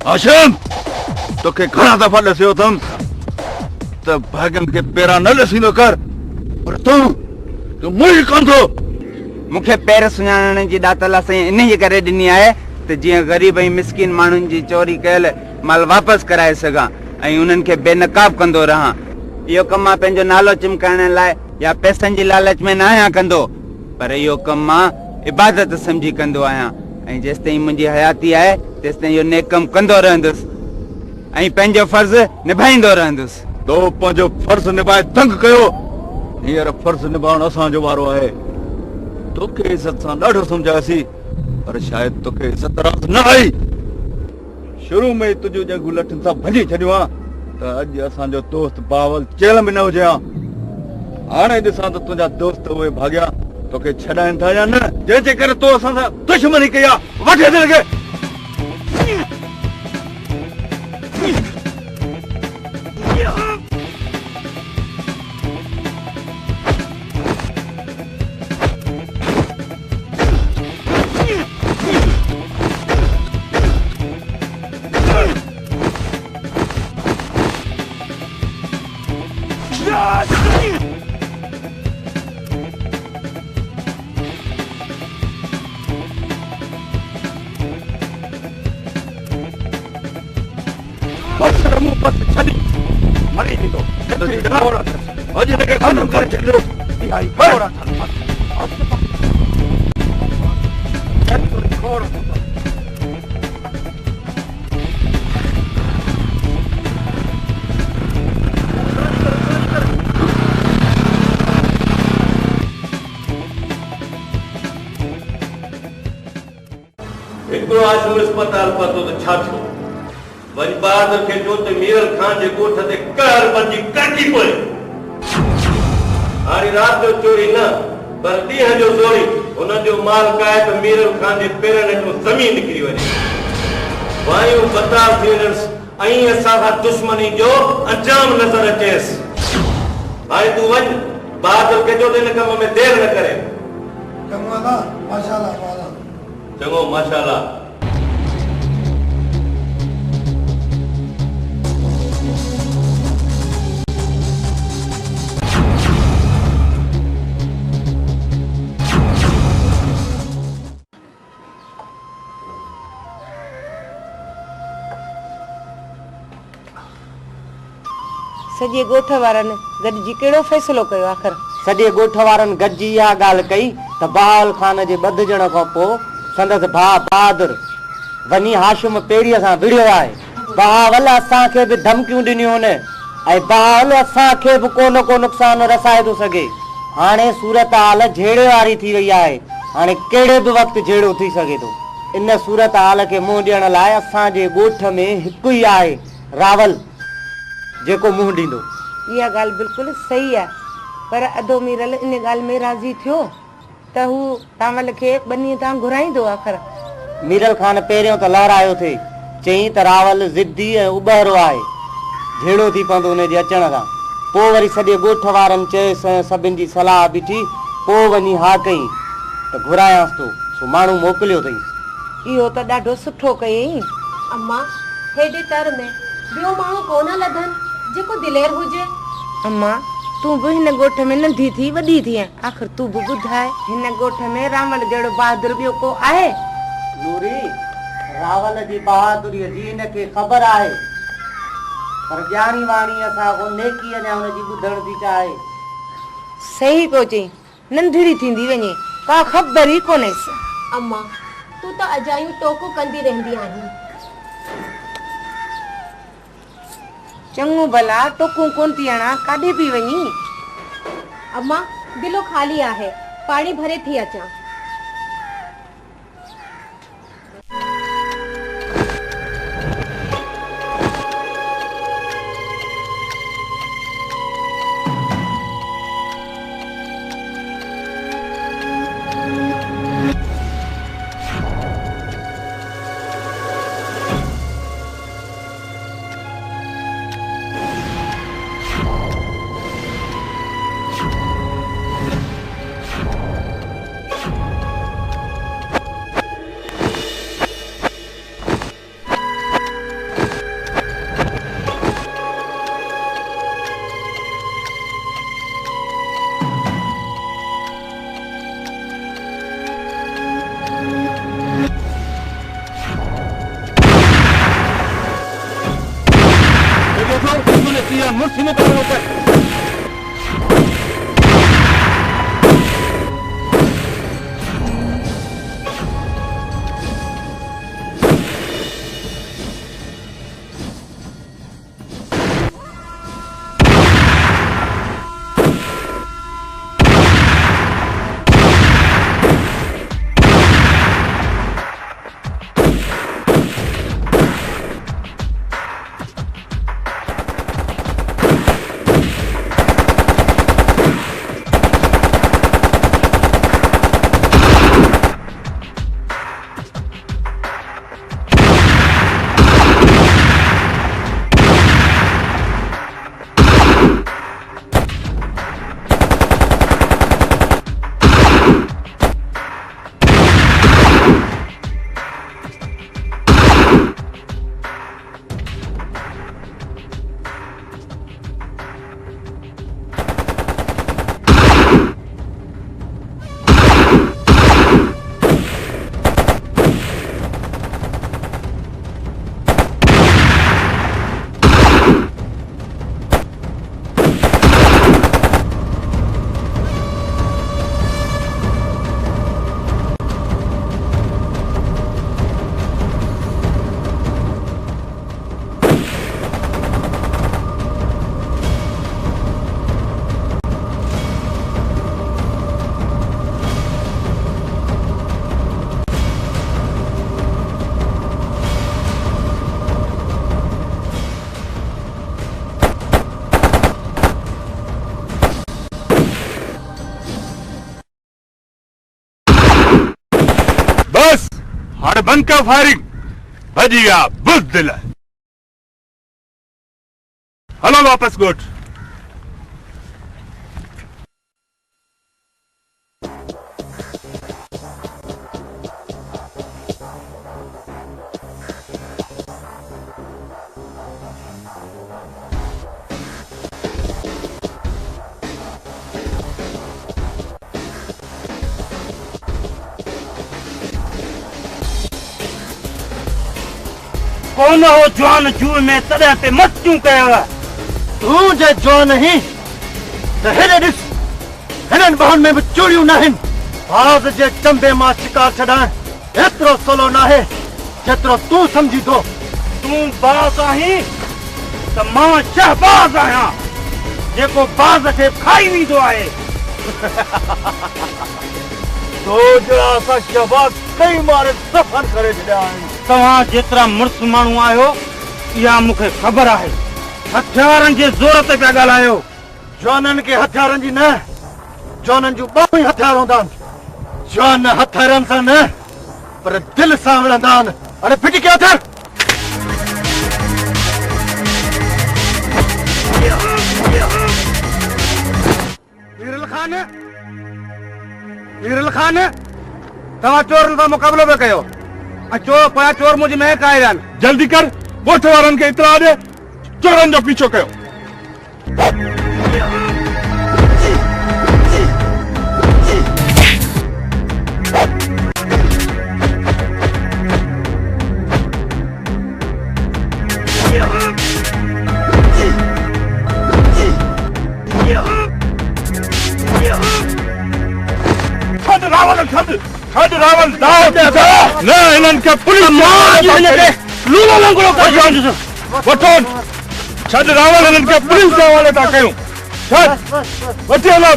हाशिम, तोखे घणा दफ़ा ॾसियो अथमि त भाॻनि खे पेरां न ॾसींदो कर, पर तूं मुंहिंजी कोन थो। मूंखे पेर सुञाणण जी ॾातल साईं इन ई करे ॾिनी आहे त जीअं ग़रीब ऐं मिसकिन माण्हुनि जी चोरी कयल माल वापसि कराए सघां ऐं उन्हनि खे बेनकाब कंदो रहां। इहो कमु मां पंहिंजो नालो चिमकाइण लाइ या पैसनि जी लालच में न आहियां कंदो, पर इहो कमु मां इबादत सम्झी कंदो आहियां ऐं जेसिताईं मुंहिंजी हयाती आहे तेसिताईं इहो नेक कमु कंदो रहंदुसि ऐं पंहिंजो फर्ज़ निभाईंदो रहंदुसि। तो पंहिंजो फर्ज़ निभाए तंग कयो, हींअर फर्ज़ निभाइण असांजो वारो आहे। तोखे इज़त सां ॾाढो सम्झायोसीं, पर शायदि तोखे इज़त रास न आई। शुरू में तुंहिंजो जंगू लठनि सां भॼी छॾियो आहे त अॼु असांजो दोस्त बावल जेल में न हुजे हा। हाणे ॾिसां त तुंहिंजा दोस्त उहे भाॻिया तोखे छॾाइनि था या न, जंहिंजे करे तो असां सां दुश्मनी कई आहे। वठे थी लॻे हिकिड़ो आशिम अस्पताल पतो त छा थियो? वरी बहादुर खे चयो त मीरल खान जे ॻोठ ते कहर बंदी कटी पए। हाणे राति जो चोरी न पर ॾींहं जो चोरी, हुन जो माल काए त मीरल खान जे पेरनि जो ज़मीन निकिरी वञे। वायूं बदनाम थी वञनि ऐं असां खां दुश्मनी जो अंजाम नज़र अचेसि। हाणे तूं वञ, बहादुर खे चयो त हिन कम में देरि न करे। चङो माशाअल्लाह। सॼे ॻोठ वारनि गॾिजी कहिड़ो फ़ैसिलो कयो आख़िर? सॼे ॻोठ वारनि गॾिजी इहा ॻाल्हि कई त बहावल ख़ान जे ॿधजण खां पोइ संदसि भाउ बहादुर वञी हाशिम पेड़ीअ सां विढ़ियो आहे। बहावल असांखे बि धमकियूं ॾिनियूं आहिनि ऐं बहावल असांखे बि को न को नुक़सान रसाए थो सघे। हाणे सूरत हाल झेड़े वारी थी वई आहे। हाणे कहिड़े बि वक़्तु झेड़ो थी सघे थो। इन सूरत हाल खे मुंहुं ॾियण लाइ असांजे ॻोठ में हिकु ई आहे, रावल, जेको मुंहुं ॾींदो। इहा ॻाल्हि बिल्कुलु सही आहे, पर अधो मीरल इन ॻाल्हि में राज़ी थियो त हू रावल खे ॿनीअ तां घुराईंदो आख़िर। मीरल ख़ान पहिरियों त लहरायो थे, चई त रावल ज़िद्दी ऐं उॿहरो आहे, झेड़ो थी पवंदो हुनजे अचण खां। पोइ वरी सॼे ॻोठ वारनि चयसि, सभिनि जी सलाह बीठी, पोइ वञी हा कई त घुरायांसि थो, सो माण्हू मोकिलियो अथई। इहो त ॾाढो सुठो कयईं। अम्मा हेॾे तर में ॿियो माण्हू कोन लधन जेको दिलेर हुजे? अम्मा तूं बि हिन ॻोठ में नंढी थी वॾी थी आहीं, आख़िर तूं बि ॿुधाए हिन ॻोठ में रावल जहिड़ो बहादुर ॿियो को आहे? नूरी, रावल जी बहादुरीअ जी हिनखे ख़बर आहे, पर ॼाणी वाणी असां को नेकी अञा हुनजी ॿुधण थी चाहे। सही पियो चई, नंढड़ी थींदी वञे, का ख़बर ई कोन्हेसि। अम्मा तूं त अजायूं टोकू कंदी रहंदी आहीं। चङो भला टोकू कोन थी हणा, काॾे पई वञी? अम्मा दिलो खाली आहे, पाणी भरे थी अचां। मुर्सी में करो ऊपर। हाणे बंद कर फायरिंग, भजी गया बुज़दिल। हलो वापस गोठ। कौन हो जवान जूह में तॾहिं ते मस्तियूं कयव? तूं जे जो नहीं त हेॾे ॾिस हिननि ॿाहुनि में बि चूड़ियूं न आहिनि बाज़ जे चंबे मां शिकार छॾाइण एतिरो सवलो न आहे जेतिरो तूं सम्झी थो तूं बाज़ आहीं त मां शहबाज़ आहियां जेको बाज़ खे खाई वेंदो आहे तो जहिड़ा असां शहबाज़ कई मारे दफ़न करे छॾिया आहिनि तव्हां जेतिरा मुड़ुस माण्हू आहियो इहा मूंखे ख़बर आहे हथियारनि जे ज़ोर ते पिया ॻाल्हायो जवाननि खे हथियारनि जी न जवाननि जूं ॿाहूं ई हथियार हूंदा आहिनि जवान हथियारनि सां न पर दिलि सां विढ़ंदा आहिनि अरे फिटी कयो हथियार वीरल खान तव्हां चोरनि सां मुक़ाबिलो पिया कयो ऐं पोयां चोर मुंहिंजी महक आया आहिनि जल्दी कर ॻोठ वारनि खे इतला ॾे चोरनि जो पीछो कयो रावल न इन्हनि खे पुलिस वठो छॾ रावल हिननि खे पुलिस जे हवाले था कयूं छॾ वठी हलो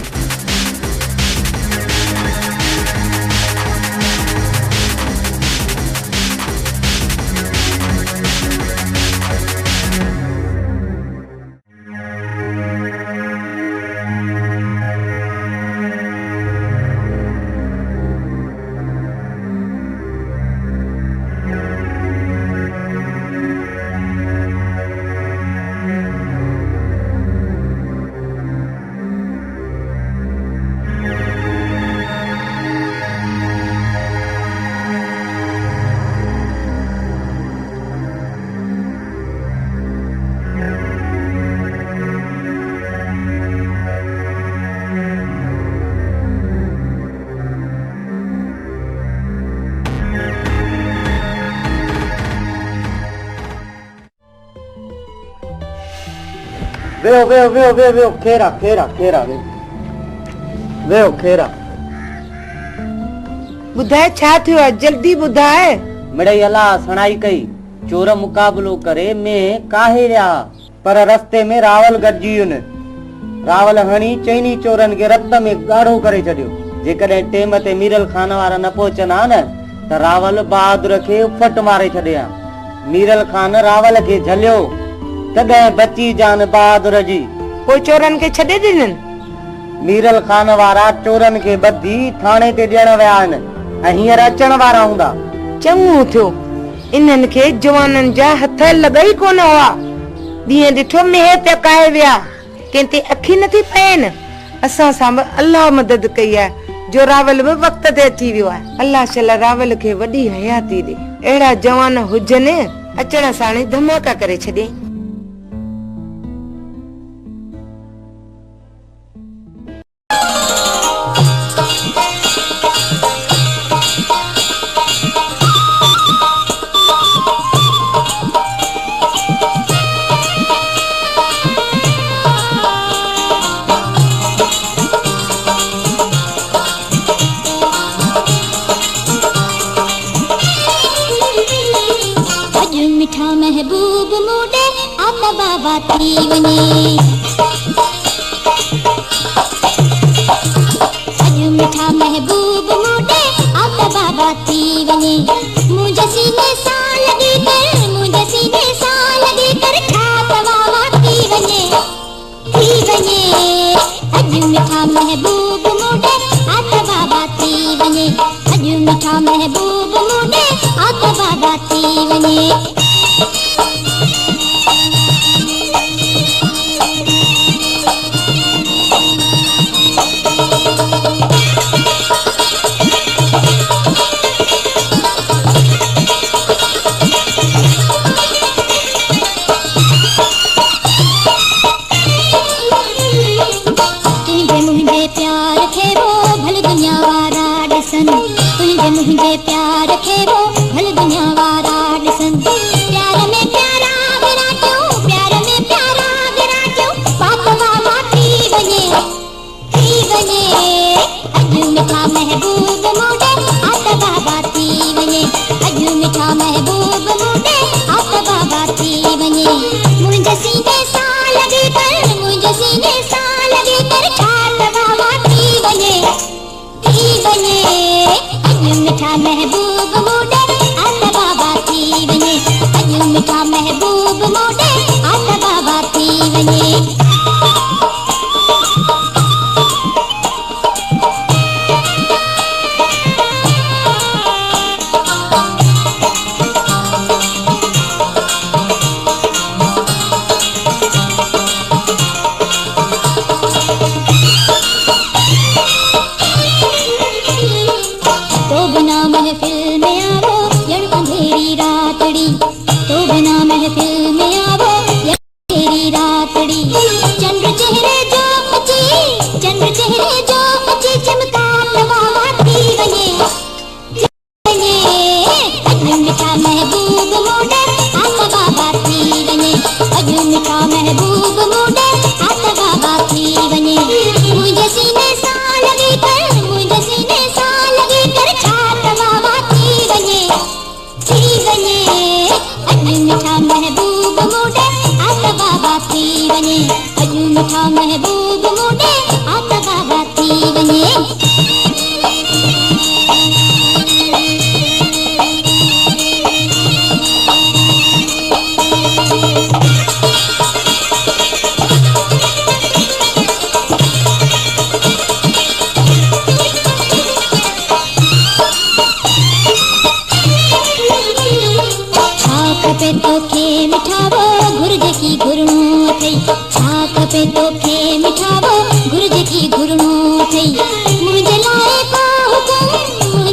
वेहो खेरा ॿुधाए छा थियो आहे जल्दी ॿुधाए मिड़ई अला सणाई कई चोर मुक़ाबिलो करे में काहे रहिया पर रस्ते में रावल गॾिजी वियुनि रावल हणी चइनी चोरनि खे रत में ॻाढ़ो करे छॾियो जेकॾहिं टेम ते मीरल खान वारा न पहुचनि हा न त रावल बहादुर खे फट मारे छॾिया मीरल खान रावल खे झलियो तॾहिं बची जान बहादुर जी पोइ चोरनि खे छॾे ॾिननि मीरल खान वारा चोरनि खे ॿधी थाणे ते ॾियण विया आहिनि ऐं हींअर अचण वारा हूंदा चङो थियो इन्हनि खे जवाननि जा हथ लॻई कोन हुआ ॾींहं ॾिठो मेह ते काए विया कंहिं ते अखी नथी पएनि असां सां बि अलाह मदद कई आहे जो रावल बि वक़्त ते अची वियो आहे अलाह शला रावल खे वॾी हयाती ॾे अहिड़ा जवान हुजनि अचण साण धमाका करे छॾे महबूब मूडे आता बाबा तीवने अजू मिठा महबूब मूडे आता बाबा तीवने मुझे सीने सा लगी कर मुझे सीने सा लगी कर खाता बाबा तीवने अजू मिठा महबूब मूडे आता बाबा तीवने अजू मिठा महबूब मूडे आता बाबा तीवने मुझे प्यार खे वो भल दुनिया वारा ॾिसनि महबूब मोडे आत बाबा थी वने महबूब मोडे आत बाबा थी वने पे तो खे मिठावो गुरज की घुरणो थई छाक पे तो खे मिठावो गुरज की घुरणो थई मुझे लाए को हुकुम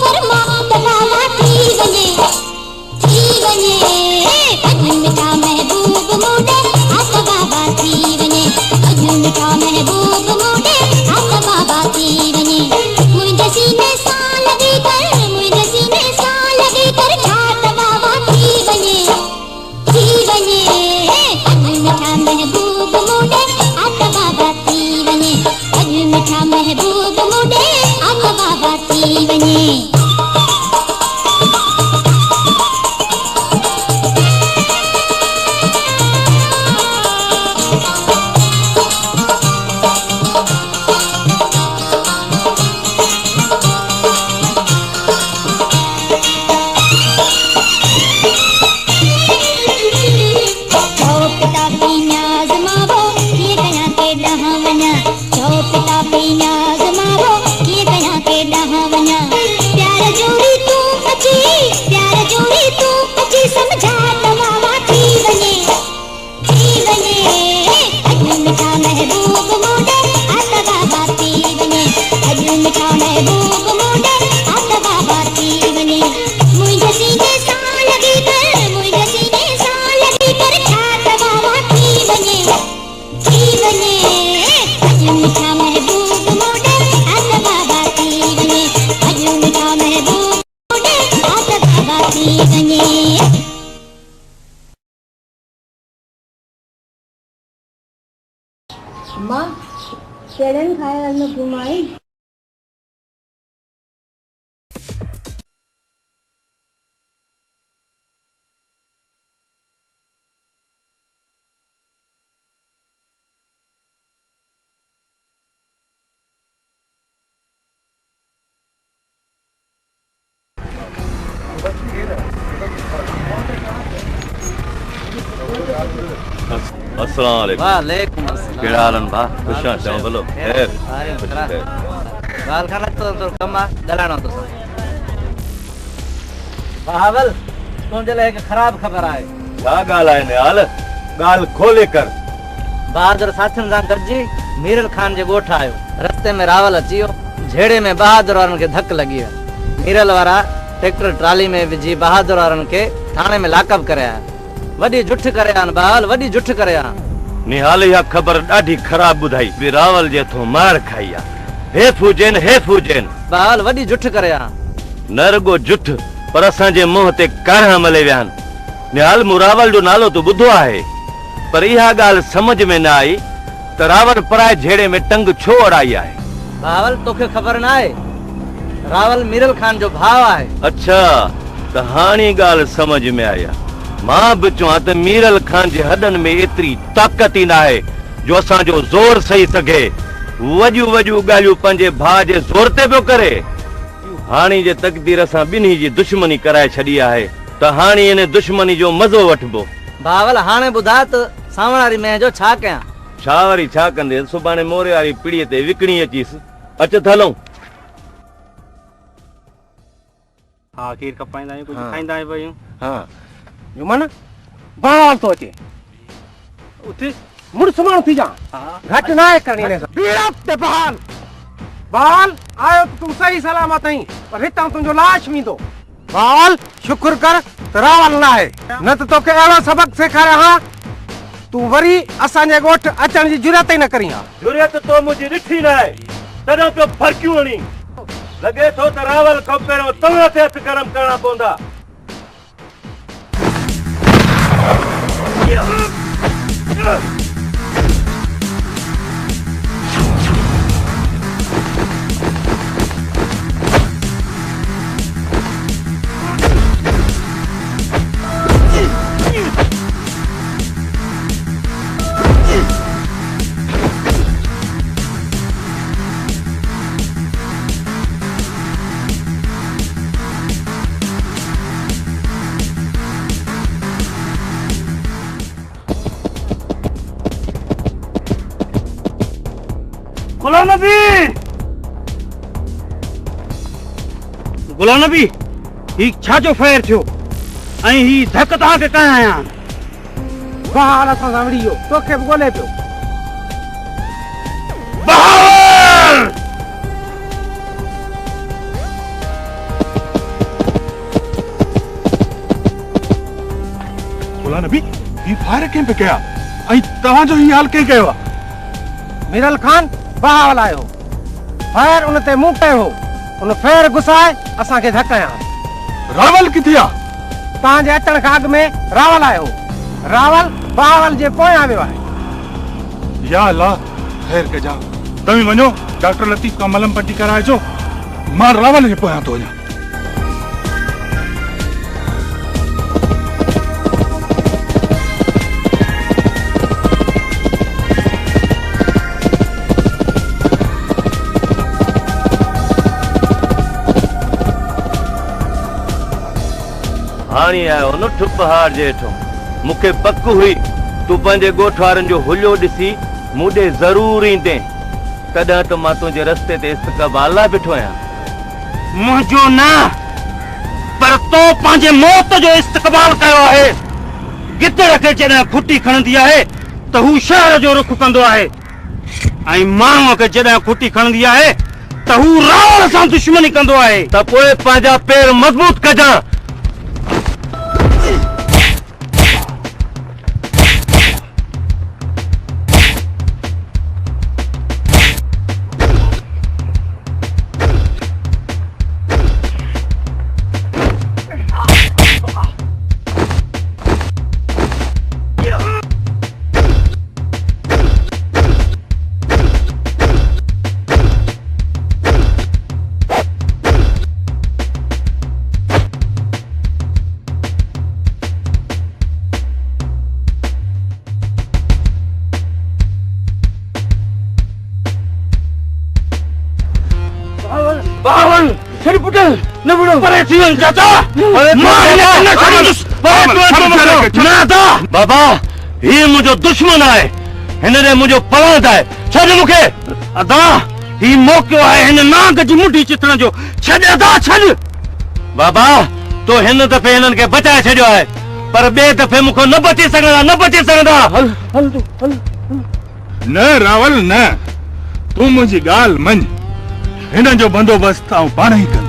फरमा बाबा थी वने अजू मिठा महबूब मोडे आत बाबा थी वने अजू मिठा महबूब मोडे आत बाबा थी वने मुझे सीने सा लगी कर मुझे सीने सा लगी कर छात बाबा थी वने अजू मिठा महबूब मोडे आत बाबा थी वने अजू मिठा महबूब मोडे आत बाबा थी वने माँ पेड़न खाए में घुमाई अस्सलाम वालेकुम। वालेकुम अस्सलाम। केड़ा हालन भा? खुशां चओ भलो। खैर। गाल खाना तो कमा गलाणो तो बहावल तुंहिंजे लाइ हिकु ख़राब ख़बर आहे। छा ॻाल्हि आहे निहाल? ॻाल्हि खोले कर। बहादुर साथियुनि सां गॾिजी मीरल खान जे ॻोठ आयो। रस्ते में रावल अची वियो। झेड़े में बहादुर वारनि खे धक लॻी वियो। मीरल वारा ट्रैक्टर ट्राली में विझी बहादुर वारनि खे थाणे में लाकअप करे आया। वॾी जुठ करे आन बहाल, वॾी जुठ करे आ। निहाल इहा ख़बर ॾाढी ख़राब ॿुधाई। बि रावल जे थो मार खाई आहे। हेफ़ हुजेन बहाल वॾी जुठ करे आ। न रुगो जुठ पर असांजे मुंहं ते काढ़ा मले विया आहिनि। निहाल मूं रावल जो नालो तो ॿुधो आहे, पर इहा ॻाल्हि समझ में न आई त रावल पराए झेड़े में टंग छो अड़ाई आहे। बहावल तोखे ख़बर न आहे, रावल मीरल खान जो भाउ आहे। अच्छा त हाणे ॻाल्हि समझ में आई। मां बि चवां त मीरल खान जे हॾनि में एतिरी ताक़त ई न आहे जो असांजो ज़ोर सही सघे। वॾियूं ॻाल्हियूं पंहिंजे भाउ जे ज़ोर ते पियो करे। हाणे जे तक़दीर सां ॿिन्ही जी दुश्मनी कराए छॾी आहे। त हाणे इन दुश्मनी जो मज़ो वठबो। बावल हाणे ॿुधा त सावण वारी मैं जो छा कयां? छा वरी छा कंदे? सुभाणे मोरे वारी पीड़ीअ ते विकिणी अचीस। अच त हलूं। हा खीर कपाईंदा आहियूं, कुझु खाईंदा आहियूं भई। हा जुमन बाल तो अचे उते मुड़ सुमाण थी जा। घट ना है करनी ने बीड़ा ते बाल आयो तू सही सलामत आई, पर हितां तुंजो लाश मींदो। बाल शुक्र कर रावल ना है, न तो तोके अहिड़ो सबक सेखारिया हा तू वरी असांजे ॻोठ अचण जी जुरत ई न करी हा। जुरत तो मुंहिंजी ॾिठी न आहे, तॾहिं पियो फरकियूं हणी। लॻे थो त रावल खां पहिरियों तव्हां ते हथ गरम करणा पवंदा। गुलाम नबी ही छा जो फेर थियो ऐं ही धक तव्हांखे कया आहियां। बहाल असां सां विड़ी वियो, तोखे बि ॻोल्हे पियो। गुलाम नबी ही फायर कंहिं पे कया ऐं तव्हांजो ही हाल कंहिं कयो आहे? मिरल खान बहावल आयो, फायर उन ते मूं कयो हो, उन फेर घुसाए असांखे धकाया। रावल किथे आहे? तव्हांजे अचण खां अॻु में रावल आयो, रावल बहावल जे पोयां वियो आहे। या अल्लाह ख़ैर कजा। तव्हीं वञो डॉक्टर लतीफ खां मलम पट्टी कराइजो, मां रावल जे पोयां थो वञां। हाणी आयो न ठुप पहाड़ जे हेठों। मूंखे पक हुई तूं पंहिंजे ॻोठ वारनि जो हुलियो ॾिसी मूं ॾे ज़रूर ईंदे, तॾहिं त मां तुंहिंजे रस्ते ते इस्तक़बाल लाइ बीठो आहियां। मुंहिंजो न, पर तो पंहिंजे मौत जो इस्तक़बाल कयो आहे। गिदड़ खे जॾहिं खुटी खणंदी आहे त हू शहर जो रुख कंदो आहे, ऐं माण्हूअ खे जॾहिं खुटी खणंदी आहे त हू रावण सां दुश्मनी कंदो आहे। त पोइ पंहिंजा पेर मज़बूत कजां। बाबा ही मुझो दुश्मन है, हिनने मुझो पलाद है, छॾ मूंखे। अदा ही मौक़ो है हिन नाग जी मुठी चितण जो, छॾ अदा छॾ। बाबा तो हिन दफ़े हिननि खे बचाए छॾियो आहे, पर ॿिए दफ़े मूंखे न बची सघंदा, न बची सघंदा। हल हल तूं हल। न रावल न, तूं मुंहिंजी ॻाल्हि मञ, हिन जो बंदोबस्त आउं पाण ई कंदुसि।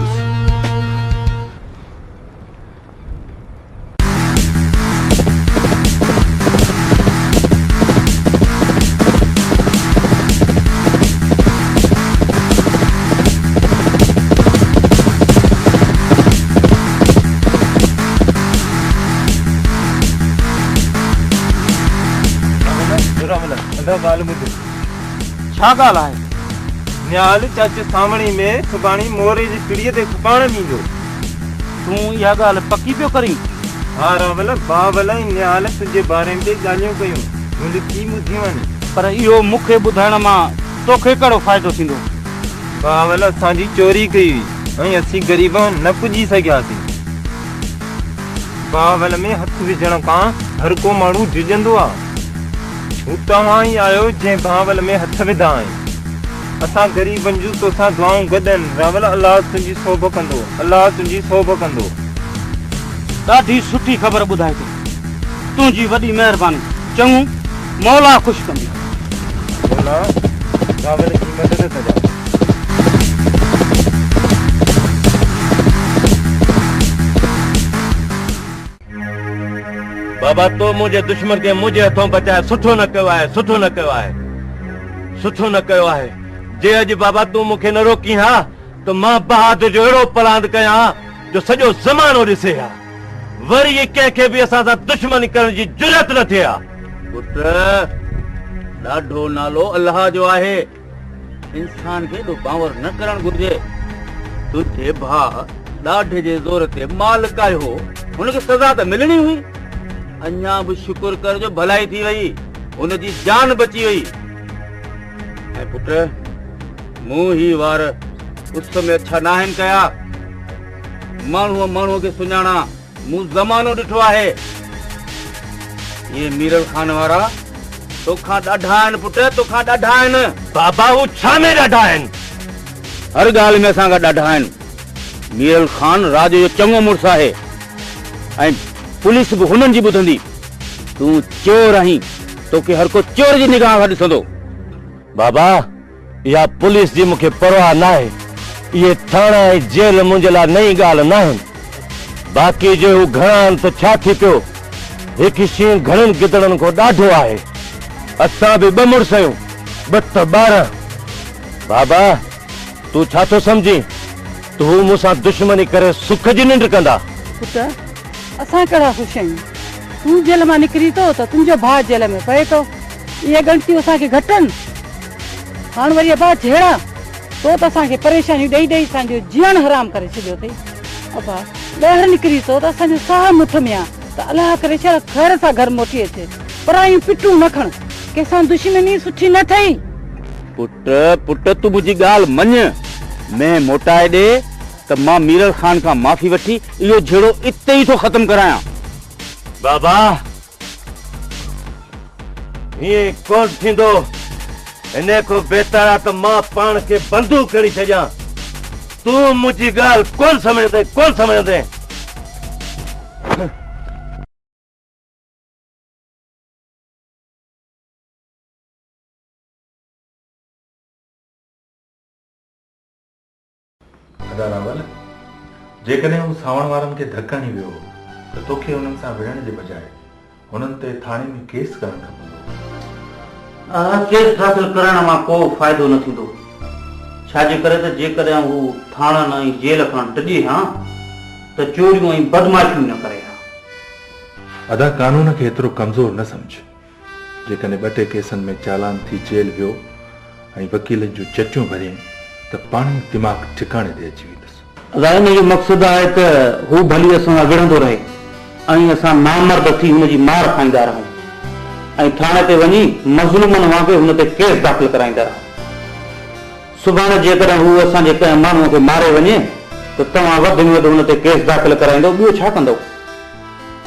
छा ॻाल्हि आहे? न्याल चाचे सामणी में सुभाणी मोरे जी पीड़ीअ ते खपाइण ईंदो। तूं इहा ॻाल्हि पकी पियो करीं? हा रावल, बावल ऐं न्याल तुंहिंजे बारे में ॻाल्हियूं कयूं, मुंहिंजी थी ॿुधियूं आहिनि। पर इहो मूंखे ॿुधाइण मां तोखे कहिड़ो फ़ाइदो थींदो? बावल असांजी चोरी कई हुई ऐं असीं ग़रीब न पुॼी सघियासीं। बावल में हथ विझण खां हर को माण्हू डिॼंदो आहे। तव्हां ई आहियो जंहिं बावल में हथ विधा आहिनि। असां ग़रीबनि जूं तोसां दुआऊं गॾनि। रावल अलाह तुंहिंजी सोभ कंदो, अलाह तुंहिंजी सोभ कंदो। ॾाढी सुठी ख़बर ॿुधाए थी, तुंहिंजी वॾी महिरबानी। चङो, मौला ख़ुशि कंदी। मौला रावल जी मदद कजां। बाबा तो मुंहिंजे दुश्मन खे मुंहिंजे हथों बचाए सुठो न कयो आहे, सुठो न कयो आहे, सुठो न कयो आहे। जे अॼु बाबा तूं मूंखे न रोकी हा त मां बहादुर जो अहिड़ो पलांद कयां जो सॼो ज़मानो ॾिसे हा। वरी ये कंहिंखे बि असां सां दुश्मनी करण जी जुरत न थिए हा। पुट ॾाढो नालो अल्लाह जो आहे, इंसान खे एॾो बांवर न करणु घुर्जे। तुंहिंजे भाउ ॾाढे जे ज़ोर ते मालिक आयो, हुनखे सज़ा त मिलणी हुई। अञा बि शुक्र कर जो भलाई थी वई, हुनजी जान बची वई। ऐं पुट मूं ही वार उस में अच्छा नाहिनि कया। माण्हूअ माण्हूअ खे सुञाणा, मूं ज़मानो ॾिठो आहे। ये मीरल खान वारा तोखां ॾाढा आहिनि पुट, तोखां ॾाढा आहिनि। बाबा हू छा में ॾाढा आहिनि? हर ॻाल्हि में असां खां ॾाढा आहिनि। मीरल खान राज जो चङो मुड़ुसु आहे ऐं पुलिस बि हुननि जी ॿुधंदी। तूं चोर आहीं, तोखे हर को चोर जी निगाह खां ॾिसंदो। बाबा इहा पुलिस जी मूंखे परवाह न आहे। इहे थाणा ऐं जेल मुंहिंजे लाइ नई ॻाल्हि न आहिनि। बाक़ी जो हू घणा आहिनि त छा थी पियो, हिकु शीं घणनि गिदड़नि खां ॾाढो आहे। असां बि ॿ मुड़ुस आहियूं, ॿ त 12। बाबा तूं छा थो सम्झी? तूं मूंसां दुश्मनी करे सुख जी निंड कंदा? पुट असां कहिड़ा ख़ुशि आहियूं? तूं जेल मां निकिरी थो त तुंहिंजो भाउ जेल में पए थो। इहे ग़लतियूं असांखे घटनि। हाणे वरी अबा जहिड़ा तो त असांखे परेशानियूं ॾेई ॾेई असांजो जीअण हराम करे छॾियो अथई। अबा ॿाहिरि निकिरी थो त असांजो साह मुठ में आहे त अलाह करे छा ख़ैर सां घर मोटी अचे। परायूं पिटूं न खण, कंहिंसां दुश्मनी सुठी न ठही। पुट तूं मुंहिंजी ॻाल्हि मञ। मैं मोटाए ॾे त मां मीरल खान खां माफ़ी वठी इहो झेड़ो इते ई थो ख़त्म करायां। बाबा हीअं कोन थींदो। इन खां बहितर आहे त मां पाण खे बंदूक खणी छॾियां। तूं मुंहिंजी ॻाल्हि कोन सम्झंदे, कोन सम्झंदे। रावल जेकॾहिं हू सावण वारनि खे धकनि ई वियो त तोखे हुननि सां विढ़ण जे बजाए हुननि ते थाणे में केस करणु खपंदो। केस दाख़िल करण मां को फ़ाइदो न थींदो। छाजे करे त जेकॾहिं हू थाणनि ऐं जेल खां टॼे हा त चोरियूं ऐं बदमाशियूं न करे हा। अदा कानून खे एतिरो कमज़ोर न सम्झ। जेकॾहिं 2 टे केसनि में चालान थी जेल वियो ऐं वकीलनि जूं चटियूं भरियईं त पाणी दिमाग़ ठिकाणे ते अची वेंदुसि। अदा इन जो मक़सदु आहे त हू भली असां सां विढ़ंदो रहे ऐं असां नामर्द थी हुनजी मार खाईंदा रहूं ऐं थाणे ते वञी मज़लूमनि वांगुरु हुन ते केस दाख़िल कराईंदा रहूं। सुभाणे जेकॾहिं हू असांजे कंहिं माण्हूअ खे मारे वञे त तव्हां वधि में वधि हुन ते केस दाख़िल कराईंदो, ॿियो छा कंदो?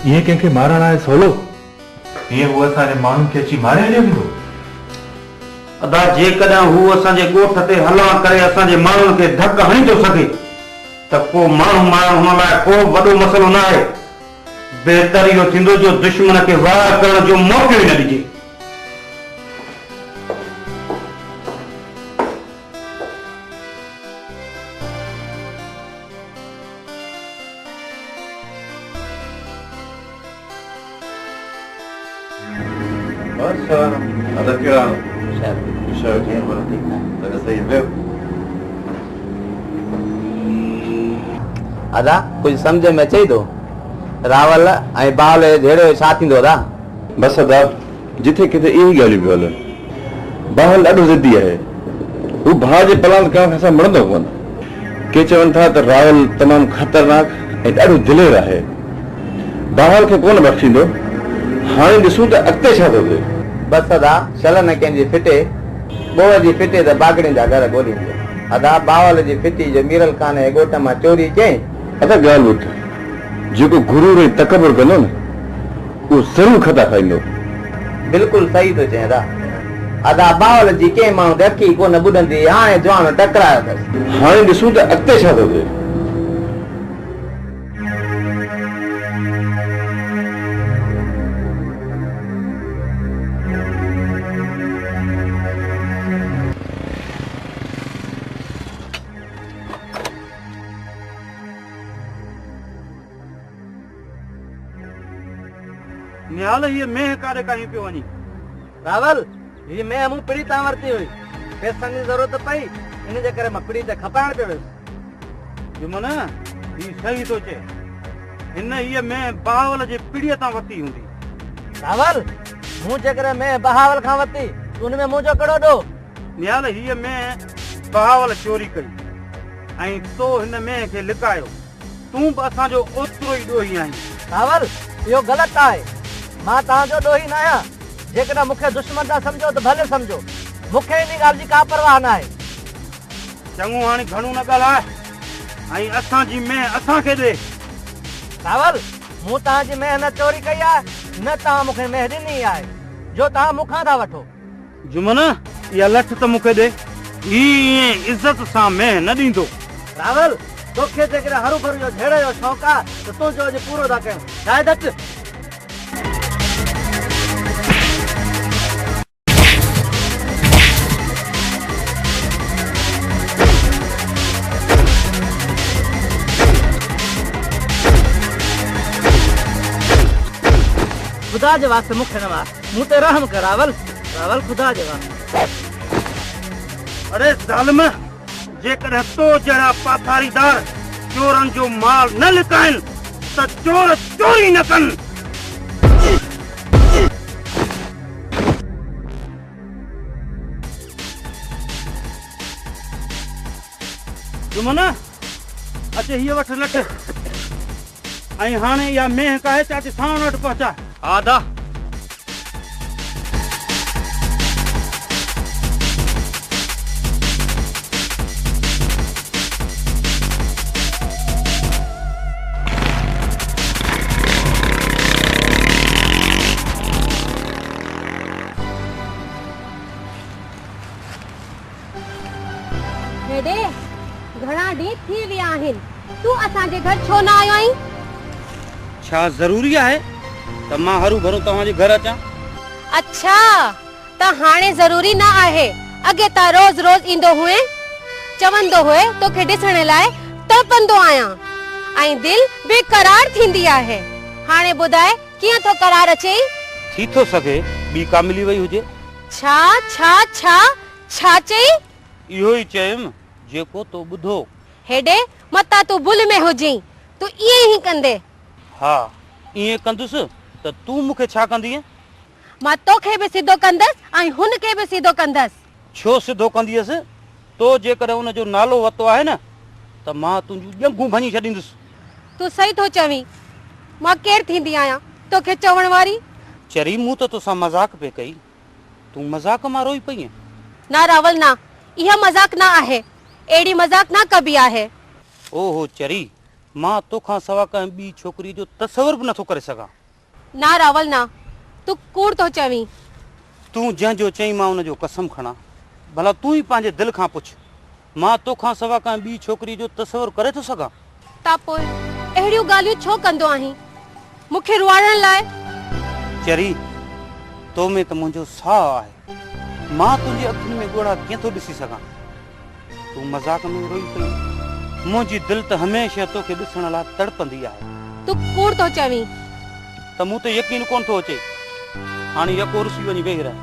ईअं कंहिंखे मारण आहे सवलो? ईअं हू असांजे माण्हुनि खे अची मारे हलियो वेंदो? अदा जेकॾहिं हू असांजे ॻोठ ते हलण करे असांजे माण्हुनि खे धक हणी थो सघे त को माण्हू मारण हुन लाइ को वॾो मसइलो न आहे। बहितर इहो थींदो जो दुश्मन खे वार करण जो मौक़ो ई न ॾिजे। अदा कुछ समझ में अचे थो? रावल ऐं बावल जहिड़ो छा थींदो अदा? बस अदा जिथे किथे इहे ॻाल्हियूं पियो हलनि। बावल ॾाढो ज़िद्दी आहे। हू भाउ जे प्लान करण खां मुड़ंदो कोन। के चवनि था त रावल तमामु ख़तरनाक ऐं ॾाढो दिलेर आहे। बावल खे कोन बख़्शींदो। हाणे ॾिसूं त अॻिते छा थो थिए। बस अदा छल न कंहिंजी फिटे, ॿोड़ जी फिटे त बागड़ियुनि जा घर ॻोल्हींदो। अदा बावल जी फिटी जो मीरल खान जे ॻोठ मां चोरी कयईं। अदा ॻाल्हि ॿुध, जेको गुरूर ऐं तकबर कंदो न उहो ज़रूर खता खाईंदो। बिल्कुलु सही थो चए दा। अदा बावल जी कंहिं माण्हू ते अखी कोन ॿुधंदी, हाणे जवान टकरायो अथसि। हाणे ॾिसूं त अॻिते छा थो थिए। निहाल ये मैं कारे कहीं पे वनी रावल ये मैं मूं पिड़ी तां वरती हुई, पैसनि जी ज़रूरत पई, इन जे करे मां पिड़ी ते खपाइण पियो वियुसि। जुमन ही सही तो चे, हिन ये मैं बहावल जे पिड़ीअ तां वरती हूंदी। रावल मूं जे करे मैं बहावल खां वरती, तूं उन में मुंहिंजो कहिड़ो ॾो? निहाल हीअ मैं बहावल चोरी कई ऐं तो हिन में खे लिकायो, तूं बि असांजो ओतिरो ई ॾोही आहीं। रावल इहो ग़लति आहे, मां तव्हांजो ॾोही न आहियां। जेकॾहिं मूंखे दुश्मन था सम्झो त भले सम्झो, मूंखे इन ॻाल्हि जी का परवाह न आहे। चङो हाणे घणो न ॻाल्हाए ऐं असांजी मैं असांखे ॾे। रावल मूं तव्हांजी मैं न चोरी कई आहे, न तव्हां मूंखे मैं ॾिनी आहे जो तव्हां मूंखां था वठो। जुमन इहा लठ त मूंखे ॾे, ईअं इज़त सां मैं न ॾींदो। रावल तोखे जेकॾहिं हरू भरू जो झेड़े जो शौक़ु आहे त तूं जो अॼु पूरो था कयूं, शायदि अच। खुदा जे वास्ते मूंखे न मार, मूं ते रहम कर रावल, रावल खुदा जे वास्ते। अरे ज़ालिम, जेकॾहिं तो जहिड़ा पाथारीदार चोरनि जो माल न लिकाइनि त चोर चोरी न कनि। जुमन अचे हीअ वठ लठ ऐं हाणे इहा मेह काहे चाची साण वटि पहुचा। आदा हेॾे घणा ॾींहं थी विया आहिनि, तूं असांजे घर छो न आयो आहीं? छा ज़रूरी आहे त मां हरू भरू तव्हांजे घर अचां? अच्छा त हाणे ज़रूरी न आहे, अॻे त रोज़ रोज़ ईंदो हुए, चवंदो हुए तोखे ॾिसण लाइ तड़पंदो आहियां ऐं दिलि बेकरार थींदी आहे। हाणे ॿुधाए कीअं थो करार अचे? थी थो सघे ॿी का मिली वई हुजे। छा छा छा छा चई? इहो ई चयुमि जेको तो ॿुधो। हेॾे मता तूं भुल में हुजीं, तूं ईअं ई कंदे। हा ईअं कंदुसि त तूं मूंखे छा कंदीअ? मां तोखे बि सिधो कंदसि ऐं हुनखे बि सिधो कंदसि। छो सिधो कंदीअसि? तो जेकॾहिं उनजो नालो वरितो आहे न त मां तुंहिंजूं ॼंगूं भञी छॾींदुसि। तूं सही थो चवीं, मां केरु थींदी आहियां तोखे चवण वारी? चरी मूं त तोसां मज़ाक पे कई, तूं मज़ाक मां रोई पई? ना रावल ना, इहा मज़ाक ना आहे, एड़ी मज़ाक ना कबी आहे। ओहो चरी, मां तोखां सवा कंहिं ॿी छोकिरी जो तसवुर बि नथो करे सघां। ना रावल ना, तूं कूड़ थो चवीं। तूं जंहिंजो चईं मां उनजो कसम खणा, भला तूं ई पंहिंजे दिलि खां पुछ, मां तोखां सवा कंहिं ॿी छोकिरी जो तसवुर करे थो सघां? ता पोइ अहिड़ियूं ॻाल्हियूं छो कंदो आहीं मूंखे रुआणण लाइ? चरी तो में त मुंहिंजो साह आहे, मां तुंहिंजी अखियुनि में ॻोढ़ा कीअं थो ॾिसी सघां? तूं मज़ाक में रोई पई, मुंहिंजी दिलि त हमेशह तोखे ॾिसण लाइ तड़पंदी आहे। तूं कूड़ थो चवीं। त मूं ते यकीन कोन थो अचे, हाणे यको रुसी वञी वेही रह।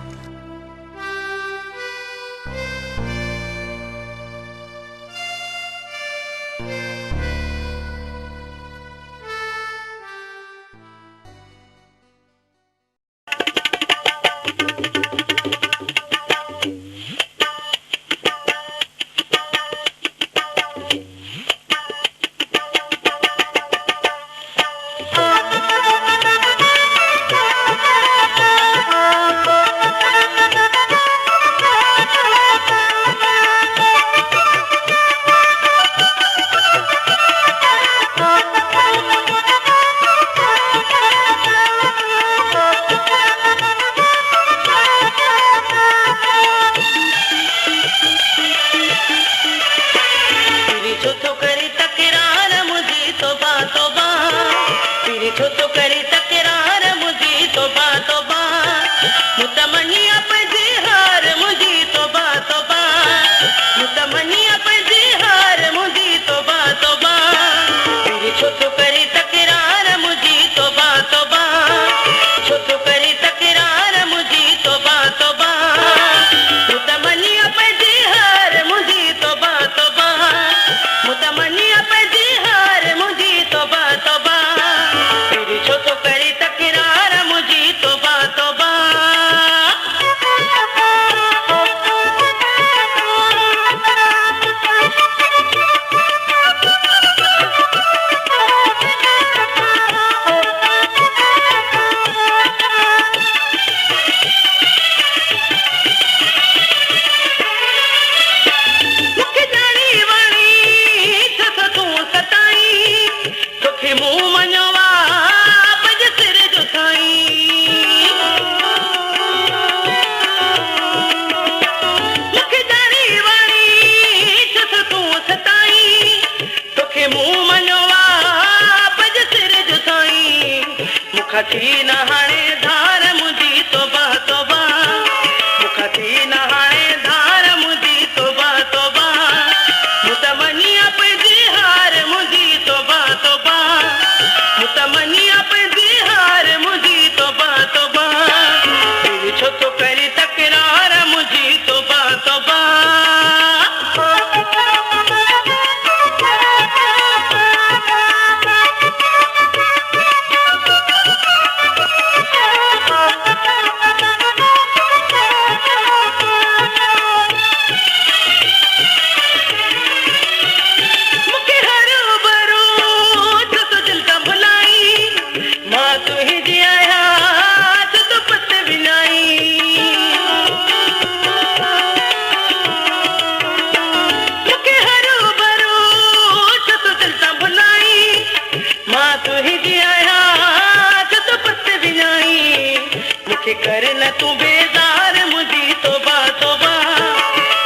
मुखे कर ल तू बेजार मुझी तोबा तोबा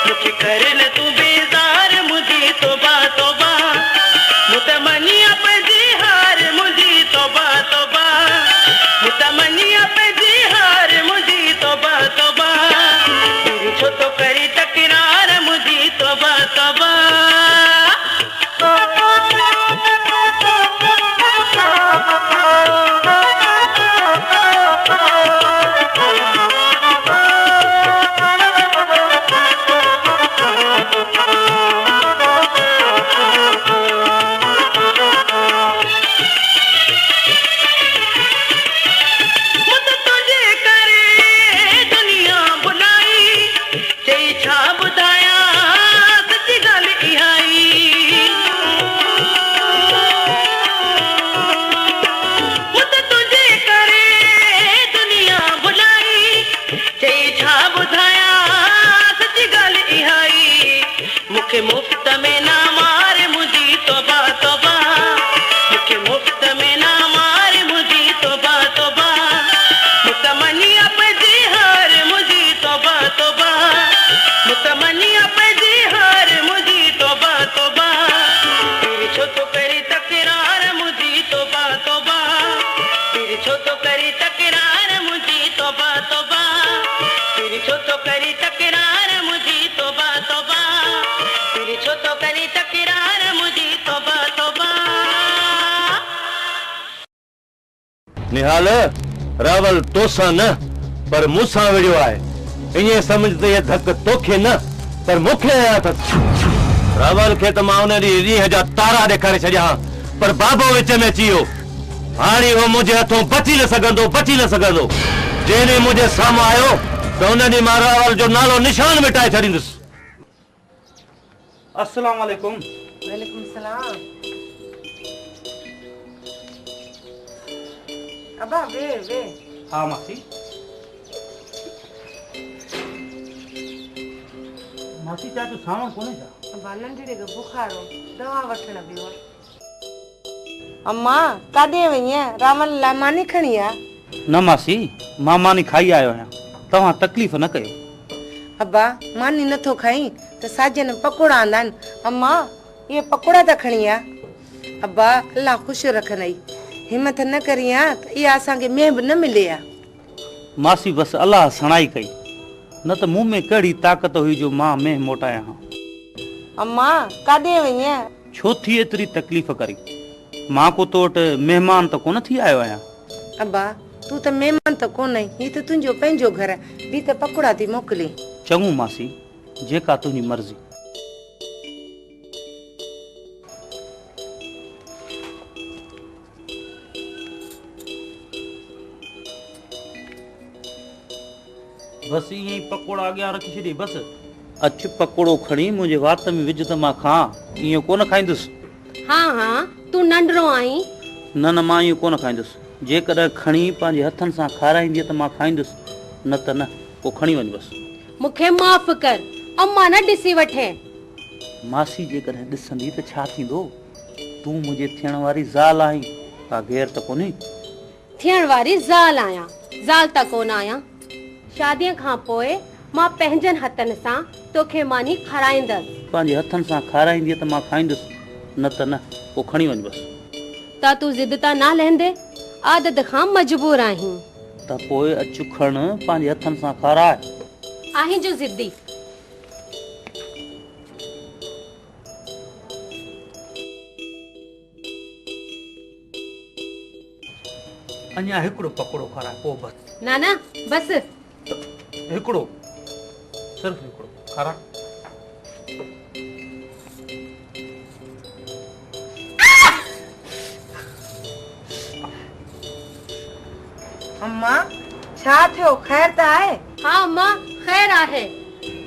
मुखे कर ल तू बेजार मुझी तोबा तोबा मुतमनिया पे जी हार मुझी तोबा तोबा मुतमनिया पे जी हार मुझी तोबा तोबा तेरी छो तो करी तकरार मुझी तोबा तोबा मुफ्त में ना मार मुझी तोबा तोबा मुझे मुफ्त में ना मार मुझी तोबा तोबा मुतमनिया पे जी हार मुझी तोबा तोबा मुतमनिया पे जी हार मुझी तोबा तोबा तेरी छो तो करी तकरार मुझी तोबा तोबा तेरी छो तो करी तकरार मुझी तोबा तोबा तेरी छो तो करी तकरार मुझी तोबा तोबा तेरी छो तो करी तकरार मुझी तोबा तोबा निहाल रावल तोसा न पर मूसा विड़ियो आहे इएं समझते ये धक तोखे न पर मुखे आया अथस रावल खे त मां उन ॾींहुं ॾींहं जा तारा ॾेखारे छॾिया पर बाबो विच में अची वियो हाणे उहो मुंहिंजे हथों बची न सघंदो जंहिं मुंहिंजे साम्हूं आयो त उन ॾींहुं मां रावल जो नालो निशान मिटाए छॾींदुसि अस्सलाम वालेकुम। वालेकुम सलाम। अबा वे हाँ मासी मासी चाहे तो सामान कोने जा अबा नंढड़े के बुखार हो दवा वठण बियो अम्मा काॾे वई आहीं रावल लाइ मानी खणी आ न मासी मां मानी खाई आयो आहियां तव्हां तकलीफ़ न कयो अबा मानी नथो खाई त साजन पकोड़ा आंदा आहिनि अम्मा ये पकोड़ा त खणी आ अबा अल्लाह ख़ुशि रखनई हिम्मत न करी आ त इहा असांखे मेह बि न मिले आ मासी बस अल्लाह सणाई कई न त मुंह में कहिड़ी ताक़त हुई जो मां मेह मोटाया हां अम्मा काॾे वई आहीं छो थी एतिरी तकलीफ़ करी मां को तो वटि महिमान त कोन थी आयो आहियां अबा तू त महिमान त कोन आहीं ही त तुंहिंजो पंहिंजो घर आहे बि त पकोड़ा थी मोकिली चङो मासी जेका तुंहिंजी मर्ज़ी बस ईअं ई पकोड़ा अॻियां रखी छॾी बस अच पकोड़ो खणी मुंहिंजे वात में विझ त मां खां ईअं कोन खाईंदुसि हाँ तूं नंढड़ो आहीं न मां ईअं कोन खाईंदुसि जेकॾहिं खणी पंहिंजे हथनि सां खाराईंदी त मां खाईंदुसि न त न पोइ खणी वञ बसि मूंखे माफ़ कर अम्मा न ॾिसी वठे मासी जेकॾहिं ॾिसंदी त छा थींदो तूं मुंहिंजे थियण वारी ज़ाल आहीं का गैर त कोन्हे थियण वारी ज़ाल आहियां ज़ाल त कोन आहियां शादीअ खां पोइ मां पंहिंजनि हथनि सां तोखे मानी खाराईंदसि पंहिंजे हथनि सां खाराईंदी त मां खाईंदुसि न त न पोइ खणी वञ बसि त तूं ज़िद त न लहंदे आदत खां मजबूर आहीं त पोइ अचु खण पंहिंजे हथनि सां खाराए आहीं जो ज़िद्दी अञा हिकिड़ो पकोड़ो खाराए पोइ बसि ना बसि हिकिड़ो सिर्फ़ हिकिड़ो खाराए अम्मा छा थियो खैर त आहे हाँ अम्मा खैर आहे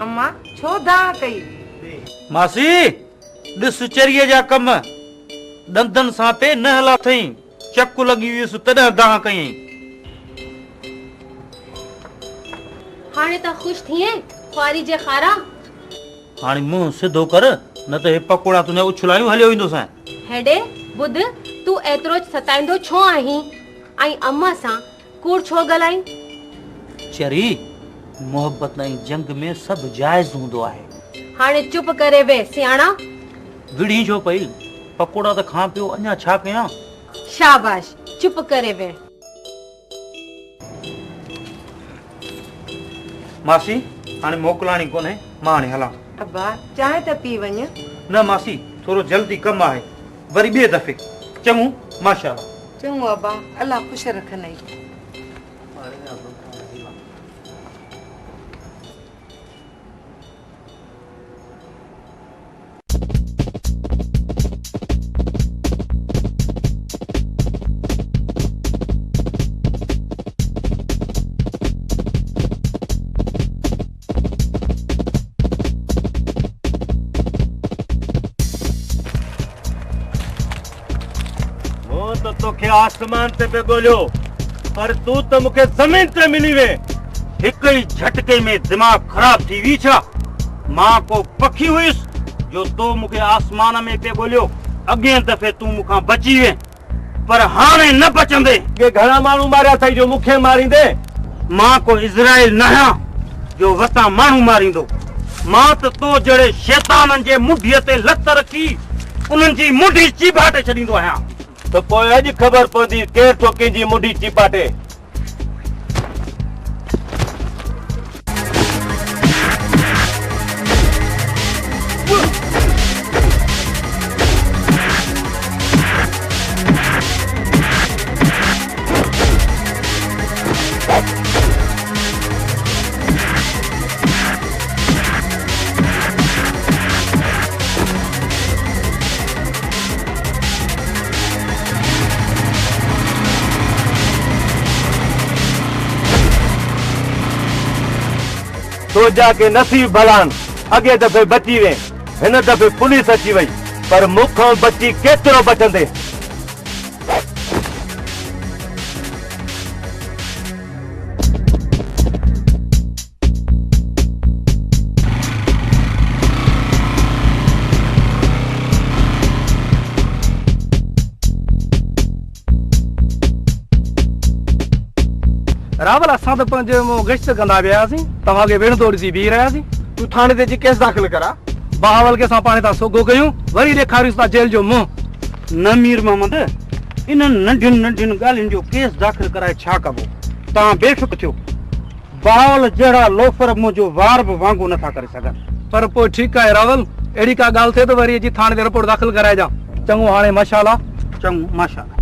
अम्मा छो दाह कई मासी ॾिस चरीअ जा कम ॾंदनि सां पे न हला थई चक लॻी वियुसि तॾहिं दाह कयई हाणे त ख़ुशि थिए ख्वारी जे खारा हाणे मुंहुं सिधो कर न त हे पकोड़ा तुंहिंजा उछलायूं हलियो ईंदोसां हेॾे ॿुध तूं एतिरो सताईंदो छो आहीं ऐं अम्मा सां कूड़ छो ॻाल्हाई चरी मोहब्बत ऐं जंग में सब जायज हूंदो आहे। हाणे चुप करे वे सियाणा। विढ़ी जो पई पकोड़ा त खां पियो, अञा छा कयां? शाबाश, चुप करे वे। मासी हाणे मोकलाणी कोन्हे, मां हाणे हलां। अब्बा चांहि त पी वञ। न मासी थोरो जल्दी कमु आहे, वरी ॿिए दफ़े। चङो माशाअल्लाह। चङो अब्बा, अल्लाह ख़ुशि रखंदई। तोखे आसमान ते पे ॻोल्हियो, पर तू त मूंखे ज़मीन ते मिली वे। हिक ई झटके में दिमाग़ ख़राब थी वी छा? मां को पखी हुयुसि जो तो मूंखे आसमान में पे ॻोल्हियो। अॻे दफ़े तूं मूंखां बची वे, पर हाणे न बचंदे। के घणा माण्हू मारिया अथई जो मूंखे मारींदे? मां को इज़राइल न आहियां जो वतां माण्हू मारींदो। मां त तो जहिड़े शैताननि जे मुंडीअ ते लत रखी उन्हनि जी मुंडी चीबाटे छॾींदो आहियां। तो पोइ अॼु ख़बर पवंदी केरु तो कंहिंजी मुंडी चिपाटे। तो जाके नसीब भलान, अॻे दफ़े बची वे, हिन दफ़े पुलिस अची वई, पर मूंखां बची केतिरो बचंदे। रावल असां त पंहिंजे गश्त कंदा वियासीं, तव्हांखे वेण तोड़ी थी बीह रहियासीं। तूं थाणे ते जी केस दाख़िल करा। बहावल के असां पाणे तां सोगो कयूं, वरी ॾेखारियूं था जेल जो मुंहुं। न मीर मोहम्मद, इन्हनि नंढियुनि नंढियुनि ॻाल्हियुनि जो केस दाख़िल कराए छा कबो? तव्हां बेफ़िक्र थियो। बहावल जहिड़ा लोफर मुंहिंजो वार बि वांगुरु नथा करे सघनि। पर पोइ ठीकु आहे रावल, अहिड़ी का ॻाल्हि थिए त वरी जी थाणे ते रिपोर्ट दाख़िल कराइजां। चङो हाणे माशाअल्लाह। चङो माशाअल्लाह।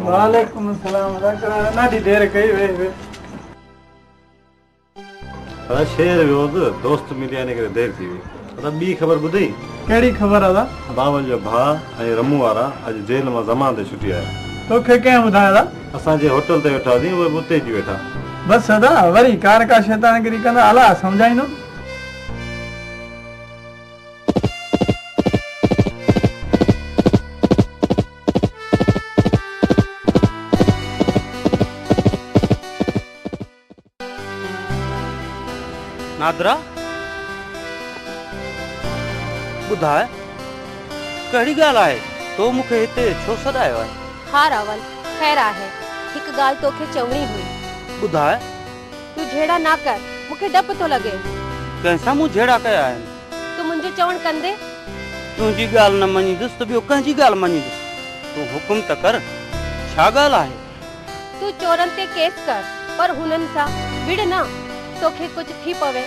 वालेकुम सलाम। ॾाढी देर कई वे। शहर वियो हुअसि, दोस्त मिली आने करे देर थी वई। अदा ॿी ख़बर ॿुधई? कहिड़ी ख़बर आहे? बावल जो भाउ ऐं रमू वारा अॼु जेल मां ज़मान ते छुटी आया। तोखे कंहिं ॿुधायो? असांजे होटल ते वेठा हुआसीं, उहे उते अची वेठा। बस अदा वरी कार का शैतानगिरी कंदा, अला सम्झाईंदो। नादरा ॿुधाए कहिड़ी ॻाल्हि आहे? तो मूंखे हिते छो सॾायो आहे? हा रावल, ख़ैर आहे। हिकु ॻाल्हि तोखे चवणी हुई। ॿुधाए। तूं झेड़ा ना कर, मूंखे डपु थो लॻे। कंहिंसां मूं झेड़ा कया आहिनि? तूं मुंहिंजो चवण कंदे? तुंहिंजी ॻाल्हि न मञींदुसि त ॿियो कंहिंजी ॻाल्हि मञींदुसि। तूं हुकुम त कर, छा ॻाल्हि आहे? तूं चोरनि ते केस कर, पर हुननि सां विड़ न, तोखे कुछ थी पवे।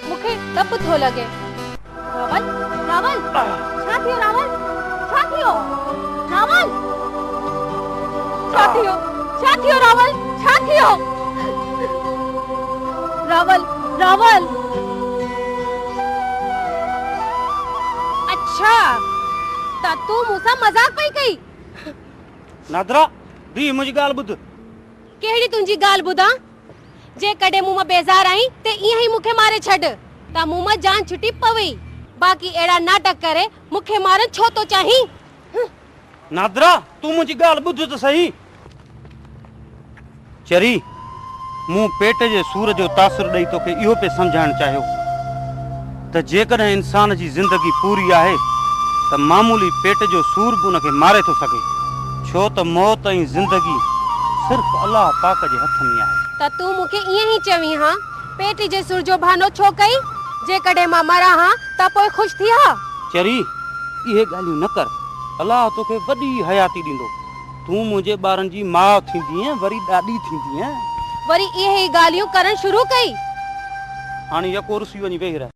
मूंखे डपु थो लॻे। रावल, रावल, छा थियो रावल? छा थियो? रावल, छा थियो? छा थियो रावल? छा थियो? रावल, रावल। अच्छा, त तू मूंसां मजाक पई कई? नादरा, दी मुंहिंजी ॻाल्हि ॿुध। कहिड़ी तुंहिंजी ॻाल्हि ॿुधां? जे कॾहिं मूं मां बेज़ार आई ते ईअं ई मूंखे मारे छॾ, त मूं मां जान छुटी पवई। बाक़ी अहिड़ा नाटक करे मूंखे मारण छो तो चाहीं? नादरा, तूं मुंहिंजी ॻाल्हि ॿुध त सही। चरी, मूं पेट जे सूर जो तासुर ॾेई तोखे इहो पे सम्झाइणु चाहियो त जेकॾहिं इंसान जी ज़िंदगी पूरी आहे त मामूली पेट जो सूर बि उनखे मारे थो सघे, छो त मौत ऐं ज़िंदगी सिर्फ़ अलाह पाक जे हथ में आहे। त तूं मूंखे ईअं ई चवीं हा पेट जे सूर जो बहानो छो कई? जेकॾहिं मां मरां हा त पोइ ख़ुशि थी हा? चरी इहे ॻाल्हियूं न कर, अलाह तोखे वॾी हयाती ॾींदो। तूं मुंहिंजे ॿारनि जी माउ थींदीअ, वरी ॾाॾी थींदीअ। वरी इहे ई ॻाल्हियूं करण शुरू कई। हाणे यको रुसी वञी वेही रह।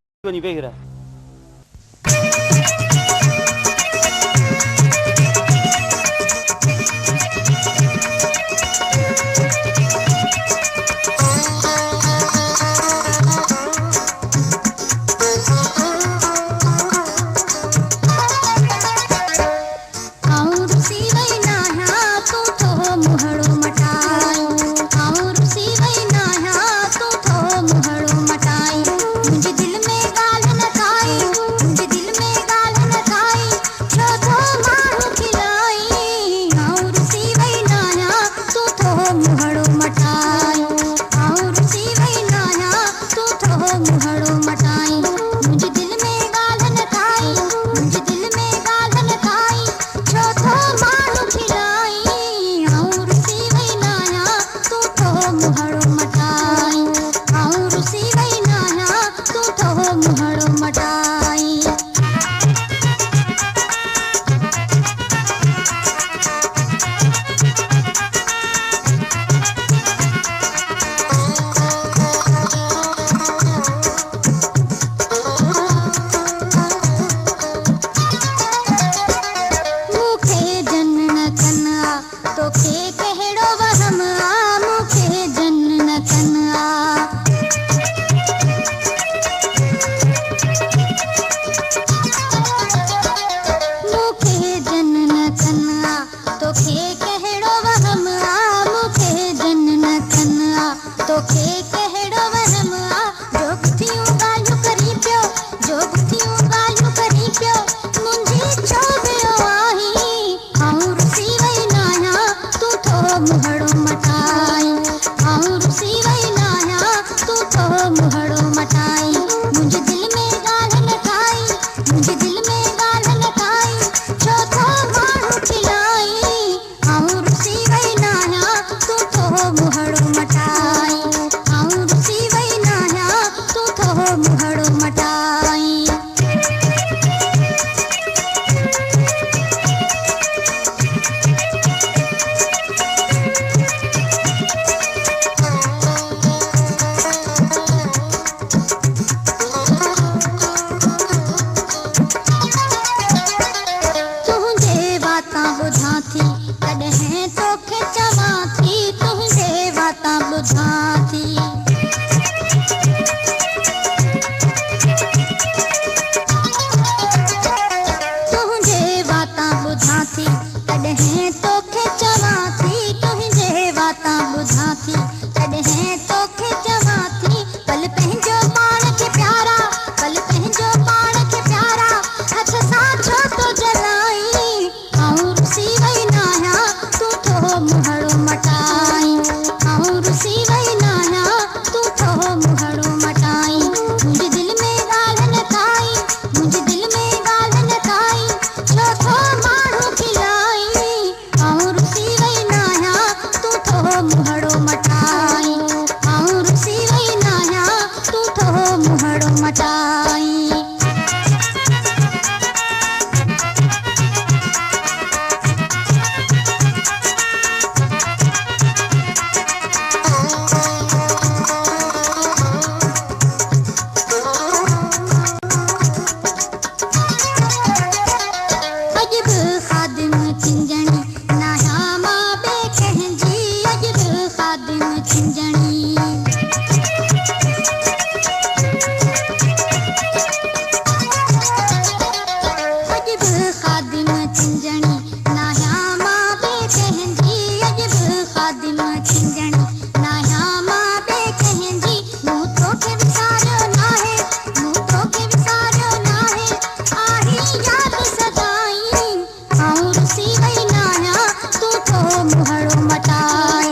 मुहड़ो मटाई,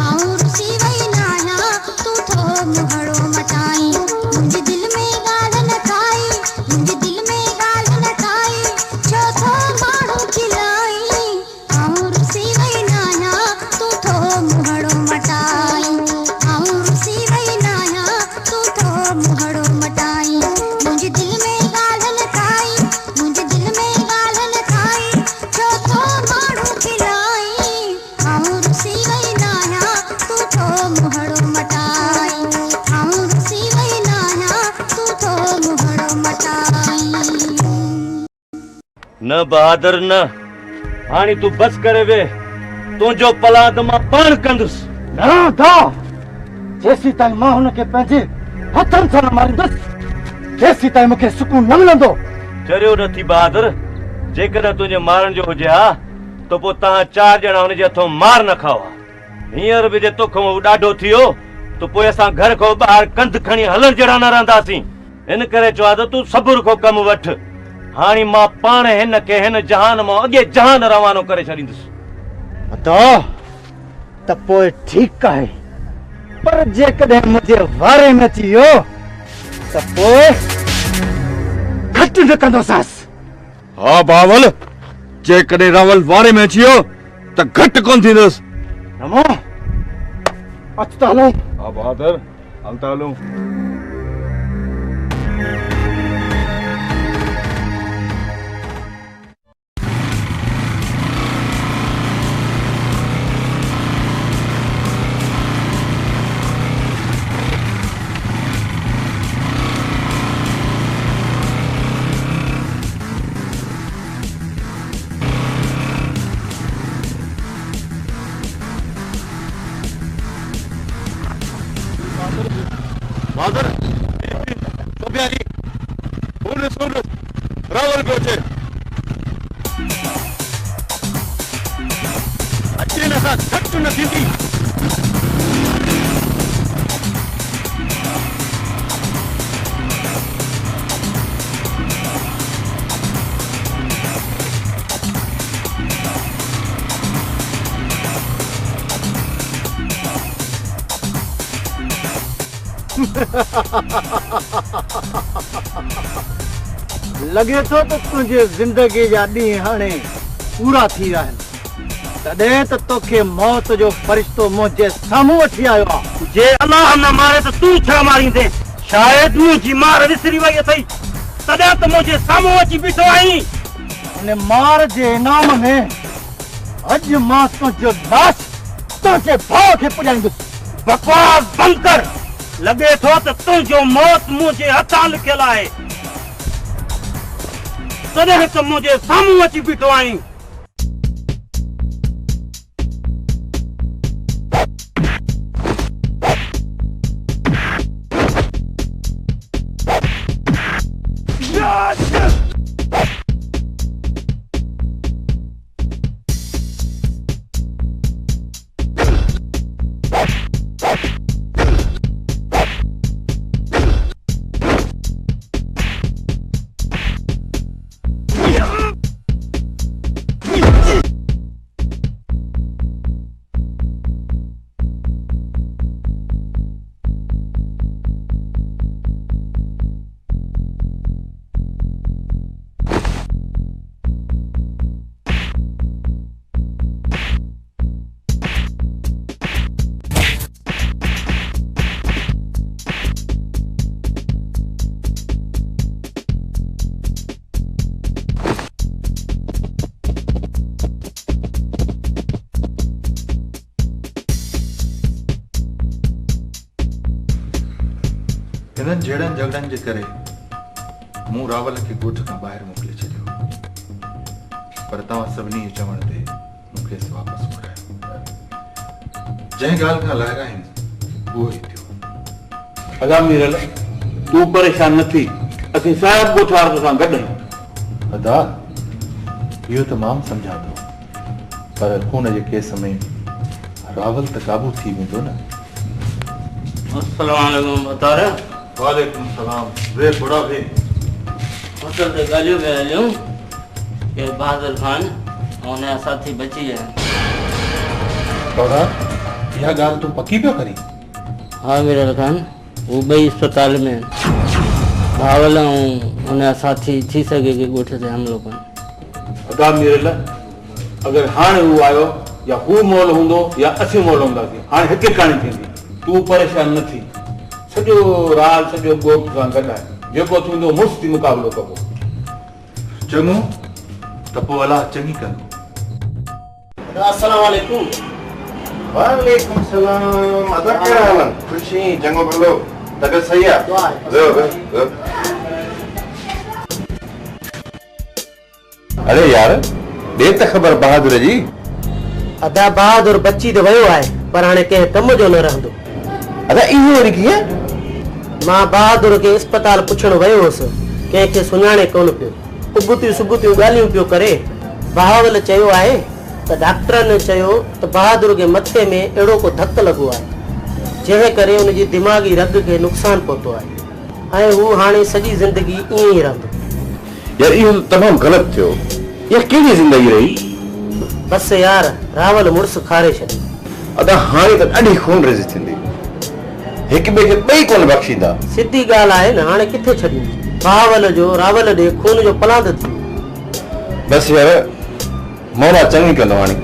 आऊं रुसी वई ना न बहादुर न, हाणे तू बस करे वे, तुंहिंजो पलाद मां पाण कंदुसि। न दा जेसी ताईं मां हुनखे पंहिंजे हथनि सां न मारींदुसि, तेसी ताईं मूंखे सुकून न मिलंदो। चरियो नथी बहादुर, जेकॾहिं तुंहिंजे मारण जो हुजे हा त पोइ तव्हां 4 ॼणा हुनजे हथों मार न खाओ। हींअर बि जे तोख ॾाढो थियो त पोइ असां घर खां ॿाहिरि कंध खणी हलण जहिड़ा न रहंदासीं। इन करे चवां त तूं सबुर खां कमु वठ। हाणे मां पाण हिन खे हिन जहान मां अॻे जहान रवानो करे छॾींदुसि। त पोइ ठीकु आहे, पर जेकॾहिं मुंहिंजे वारे में अची वियो त पोइ घटि न कंदोसांसि। हा बावल, जेकॾहिं रावल वारे में अची वियो त घटि कोन थींदुसि। नमो अच त हलूं। हा बहादुर, हल त हलूं। बहादुर, सोफिया जी, सुन रावल पियो अचे। अचे न सां घटि न थींदी। लगे थो त तुंहिंजे ज़िंदगी जा ॾींहं हाणे पूरा थी विया आहिनि, तॾहिं त तोखे मौत जो फ़रिश्तो मुंहिंजे साम्हूं वठी आयो आहे। जे अलाह न मारे त तूं छा मारींदे? शायदि मुंहिंजी मार विसरी वई अथई, तॾहिं त मुंहिंजे साम्हूं अची बीठो आहीं। हुन मार जे इनाम में अॼु मां तुंहिंजो लाश तुंहिंजे भाउ खे पुॼाईंदुसि। बकवास बंदि कर। लगे थो त तुंहिंजो मौत मुंहिंजे हथां लिखियल आहे, तॾहिं त मुंहिंजे साम्हूं अची बीठो आहीं। इन्हनि जहिड़नि झगड़नि जे करे मूं रावल खे ॻोठ खां ॿाहिरि मोकिले छॾियो, पर तव्हां सभिनी जे चवण ते मूंखे वापसि मोटायो। जंहिं ॻाल्हि खां लाहिरा आहिनि उहो ई थियो। अदा मीरल, तूं परेशान न थी, असीं साहिब ॻोठार तोसां गॾु आहियूं। अदा, इहो त मां सम्झां थो, पर खून जे केस में रावल त क़ाबू थी वेंदो न। अस्सलाम वालेकुम बतारे। वालेकुम सलाम। वे बुढ़ा भी होटल ते ॻाल्हियूं पिया हलियूं कि बहादुर खान ऐं हुनजा साथी बची विया आहिनि। तोड़ा इहा ॻाल्हि तूं पकी पियो करी? हाँ मीरल खान, वो ॿई अस्पताल में आहिनि। भावल ऐं हुनजा साथी थी सघे कि ॻोठ ते हमिलो कनि। अदा मीरल, अगरि हाणे हू आयो या हू मोल हूंदो या असीं मोल हूंदासीं, हाणे हिकु कहाणी थींदी। तूं परेशान न थी, सॼो रात सॼो ॻोठ सां गॾु आहे, जेको थींदो मुफ़्त मुक़ाबिलो कबो। चङो त पोइ अलाह चङी कंदो। अस्सलाम वालेकुम। वालेकुम सलाम। अदा कहिड़ा हाल आहिनि? ख़ुशी, चङो भलो, तबियत सही आहे? अरे यार दे त ख़बर बहादुर जी। अदा बहादुर बची तो वियो आहे पर हाणे कंहिं कम जो न रहंदो। अदा इहो वरी कीअं? मां बहादुर खे अस्पताल पुछण वियो हुअसि, कंहिंखे सुञाणे कोन पियो, उबतियूं सुबतियूं ॻाल्हियूं पियो करे। बहावल चयो आहे त डॉक्टरनि चयो त बहादुर के मथे में अहिड़ो को धक लॻो आहे जंहिं करे उनजी दिमाग़ी रग खे नुक़सान पहुतो आहे ऐं हू हाणे सॼी ज़िंदगी ईअं ई रहंदो। यार इहो तमामु ग़लति थियो। इहा कहिड़ी ज़िंदगी रही? बस यार रावल मुड़ुस खारे छॾी। अदा हाणे त ॾाढी खून रेज़ थींदी, हिक ॿिए खे ॿई कोन बख़्शींदा। सिधी ॻाल्हि आहे न, हाणे किथे छॾींदी? बहावल जो रावल ॾे खून जो पलांद थी। बस यार मौला चङी कंदो हाणे।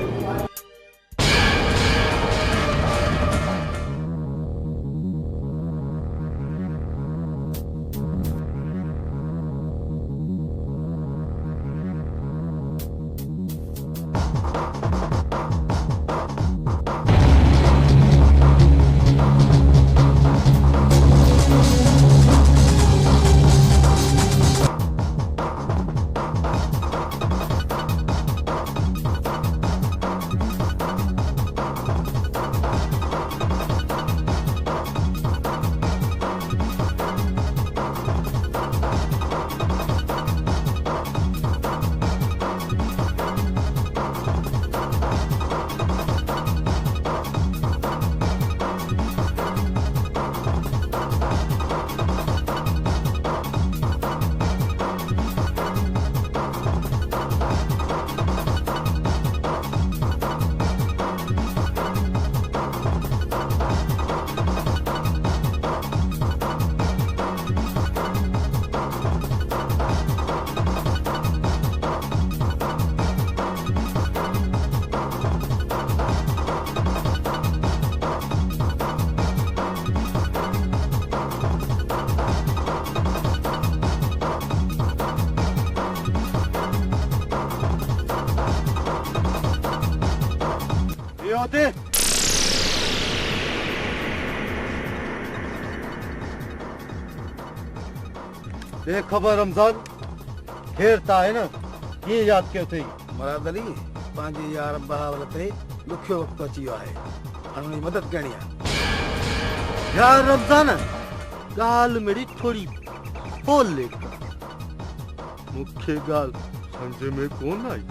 दे खबर रमजान खेर ता है ना ये याद क्यों थी? मुराद अली पंहिंजे यार बहावल ते ॾुखियो वक़्तु अची वियो आहे, हाणे हुनजी मदद करणी आहे। यार रमजान गाल मेरी थोड़ी बोल ले मुख्य गाल समझ में कौन आई?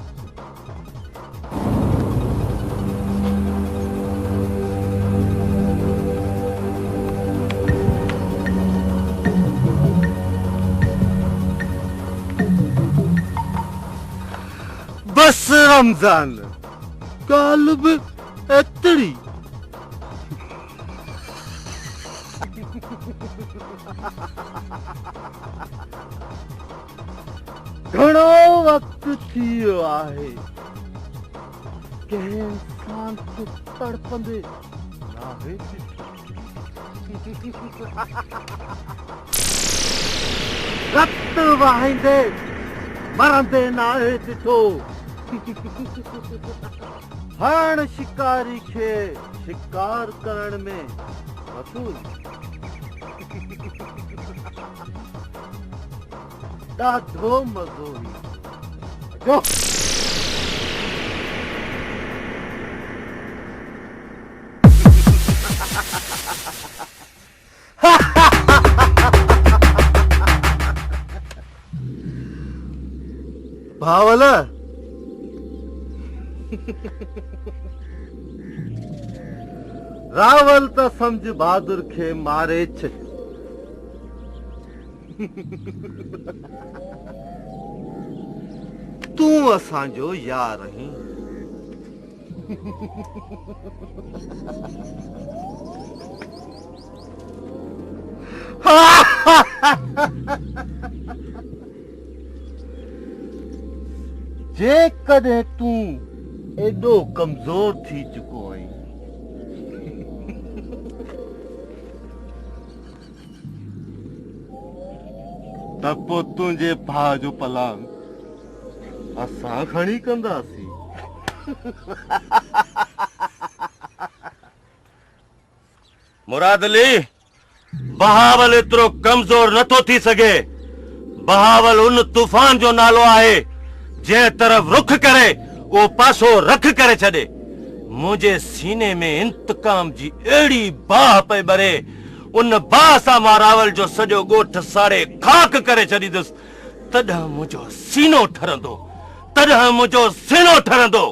बस रमजान कालब एतड़ी घणो वक्त थियो आहे के इंसान को तड़पंदे नाहे रक्त वाहिंदे मरंदे नाहे ॾिठो। हाण शिकारी खे शिकार करण में ॾाढो मज़ो ईंदो। भावल रावल त समझ बहादुर खे मारे छ। तू असांजो यार आहीं। जे कदे तू एडो कमजोर थी चुको है तब पो तुझे भा जो पलांग असां खणी कंदासी। मुराद अली बहावल एतिरो कमजोर नथो थी सघे। बहावल उन तूफान जो नालो आहे जे तरफ रुख करे वो पासो रख करे छॾे। मुझे सीने में इंतकाम जी एड़ी बाह पे बरे, उन बाह सां मां रावल जो सॼो ॻोठ साड़े खाक करे छॾींदुसि। तॾहिं मुंहिंजो सीनो ठरंदो, तॾहिं मुंहिंजो सीनो ठरंदो।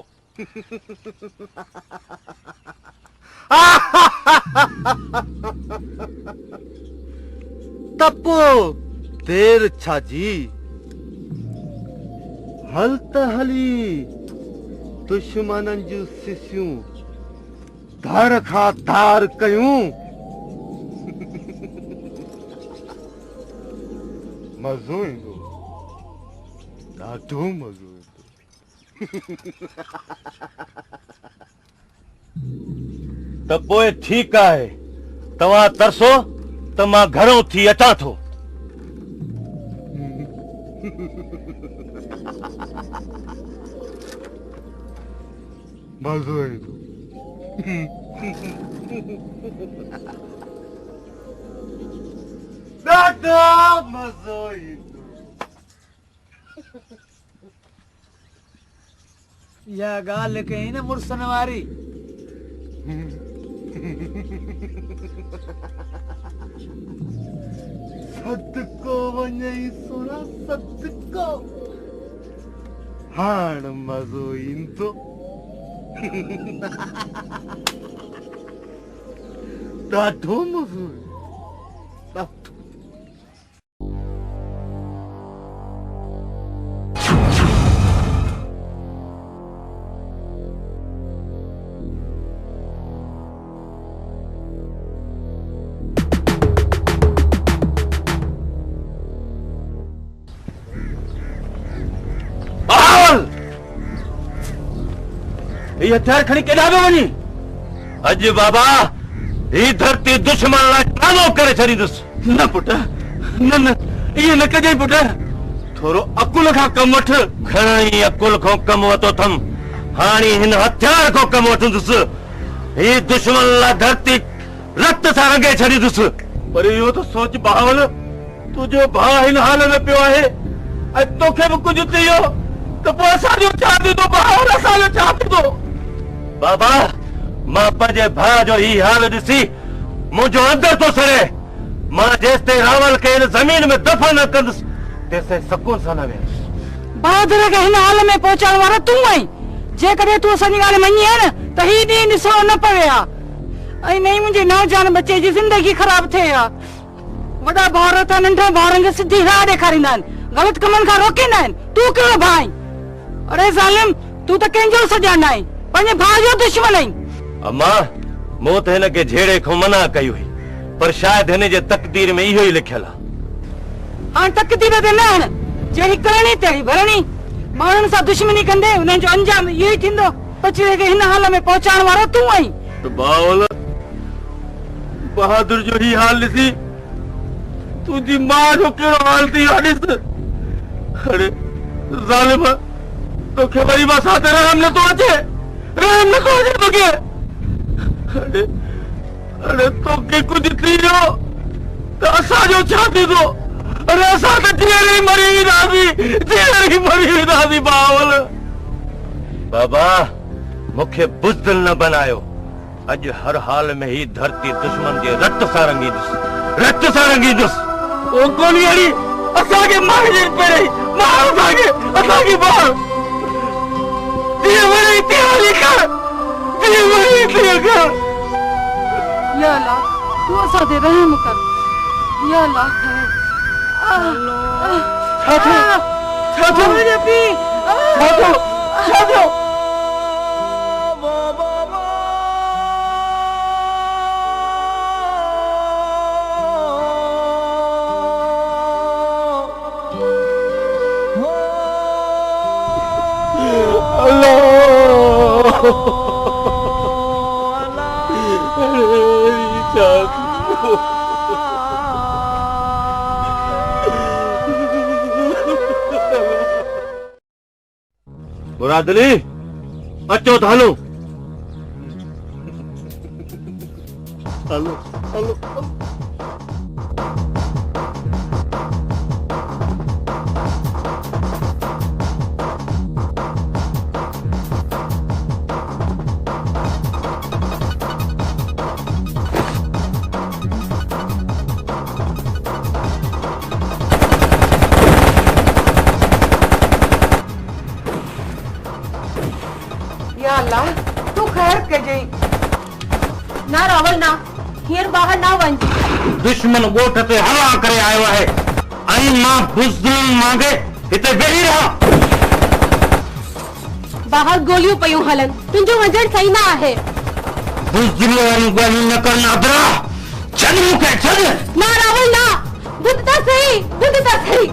तपो देर छाजी, हल त हली दुश्मननि जूं सिसियूं धार खां धार कयूं। मज़ो ईंदो, ॾाढो मज़ो ईंदो। त पोइ ठीकु आहे, तव्हां तरसो त मां घरों थी अचां थो। मज़ो ईंदो। ॾाढो मज़ो ईंदो। इहा ॻाल्हि कई न मुड़सनि वारी। सदको वञे सोना सदको, हाण मज़ो ईंदो। ॾाढो मज़ो ईंदो। ये हथियार खणी केॾा पियो वञी? अॼु बाबा ही धरती दुश्मन लाइ कानो करे छॾींदुसि। न पुट, न न इहे न कजांइ पुट, थोरो अकुल खां कमु वठ। घणई अकुल खां कमु वरितो अथमि, हाणे हिन हथियार खां कमु वठंदुसि। ही दुश्मन लाइ धरती रत सां रंगे छॾींदुसि। पर इहो त सोच बावल, तुंहिंजो भाउ हिन हाल में पियो आहे ऐं तोखे बि कुझु थी वियो त पोइ असांजो छा थींदो? बावल असांजो छा थींदो? बाबा, मां पंहिंजे भाउ जो ही हाल ॾिसी मुंहिंजो अंदर थो सड़े। मां जेसिताईं रावल खे हिन ज़मीन में दफ़न न कंदुसि तेसिताईं सुकून सां न वेंदुसि। बहादुर खे हिन हाल में पहुचाइण वारो तूं आहीं। जेकॾहिं तूं असांजी ॻाल्हि मञी आहे न त ही ॾींहुं ॾिसणो न पवे हा ऐं न ई मुंहिंजे नौजवान बचे जी ज़िंदगी ख़राब थिए हा। वॾा भाउर त नंढे भाउरनि खे सिधी राह ॾेखारींदा आहिनि, ग़लति कमनि खां रोकींदा आहिनि। तूं कहिड़ो भाउ आहीं? अरे ज़ालिम, तूं त कंहिंजो सॼा न आहीं, पंहिंजे भाउ जो दुश्मन आहीं। अम्मा, मूं त हिनखे झेड़े खां मना कई हुई, पर शायदि हिन जे तक़दीर में इहो ई लिखियलु आहे। हाणे तक़दीर ते न हण, जहिड़ी करणी तहिड़ी भरणी। माण्हुनि सां दुश्मनी कंदे उन्हनि जो अंजाम इहो ई थींदो। बचड़े खे हिन हाल में पहुचाइण वारो तूं आहीं। बावल, बहादुर जो ही हाल ॾिसी तुंहिंजी मां जो कहिड़ो हाल थी वियो ॾिस। अरे ज़ालिम, तोखे वरी मां साथ रहम नथो अचे, रहम नथो अचे तोखे। अरे तोखे कुझु थी वियो त असांजो छा थींदो? अरे असां त जीअर ई मरी वेंदासीं, जीअर ई मरी वेंदासीं। बावल बाबा, मूंखे बुज़दिल न बनायो। अॼु हर हाल में ही धरती दुश्मन जे रत सां रंगींदुसि, रत सां रंगींदुसि। ओ कोनी अड़ी असांखे मारे पहिरीं मार असांखे मार। जीअं वरी तीअं लिखर, जीअं वरी तीअं कर। या अल्लाह, तूं असां ते रहम कर। या अल्लाह, छा थियो? छा थियो? मुंहिंजो पीउ, छा थियो? छा थियो? मुरादली, अचो त हलो। हलो हलो खे चई ना रावल ना हींअर ॿाहिरि ना वञ दुश्मन ॻोठ ते हवा करे आयो आहे ऐं मां बुज़दिल मांगे हिते वेही रहां। ॿाहिरि गोलियूं पयूं हलनि तुंहिंजो वञणु सही न आहे। बुज़दिल वारियूं ॻाल्हियूं न कर नादरा, छॾ मूंखे छॾ। ना रावल ना, ॿुध त सही, ॿुध त सही।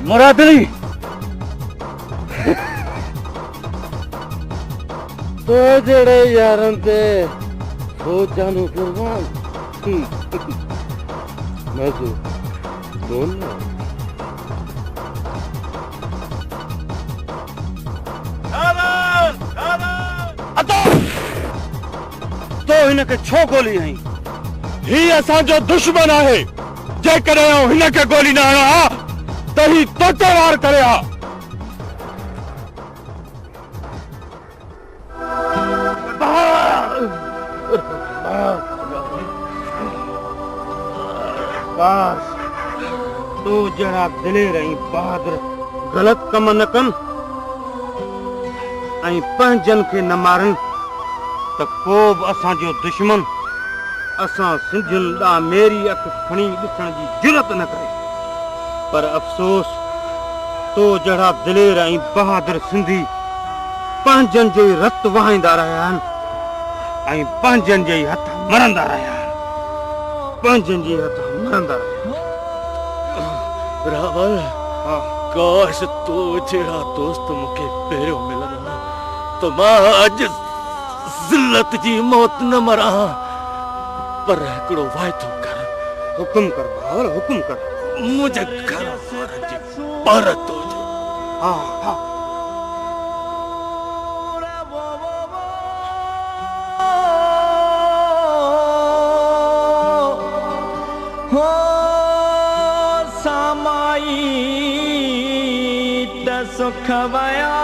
मुरादली तो जड़े यारन ते सोचा नु कुर्बान मजू कौन तो हिनखे छो गोली हई? ही असांजो दुश्मन आहे। जेकॾहिं हिनखे गोली न हणां त ही तोते वार करे हा। काश तो जड़ा दिलेर ऐं बहादुर गलत कम न कन ऐं पंहिंजन खे न मारन त को बि असांजो दुश्मन असां सिंधियुनि ॾांहुं मेरी अख खणी ॾिसण जी जुरत न करे। पर अफ़सोस तो जड़ा दिलेर ऐं बहादुर सिंधी पंहिंजन जो ई रत वहाईंदा रहिया आहिनि ऐं पंहिंजन जे ई हथ मरंदा रहिया आहिनि, पंहिंजन जे हथ मरंदा रहिया। रावल काश तो जड़ा दोस्त मुखे पहिरियों मिलंदो तो मां अॼु ज़िल्लत जी मौत न मरां। पर हिकिड़ो वाइदो कर। हुकुम कर भावर, हुकुम कर। मुझे घर वारनि जी परत हुजे। हा हा हो सामाई त सुख वया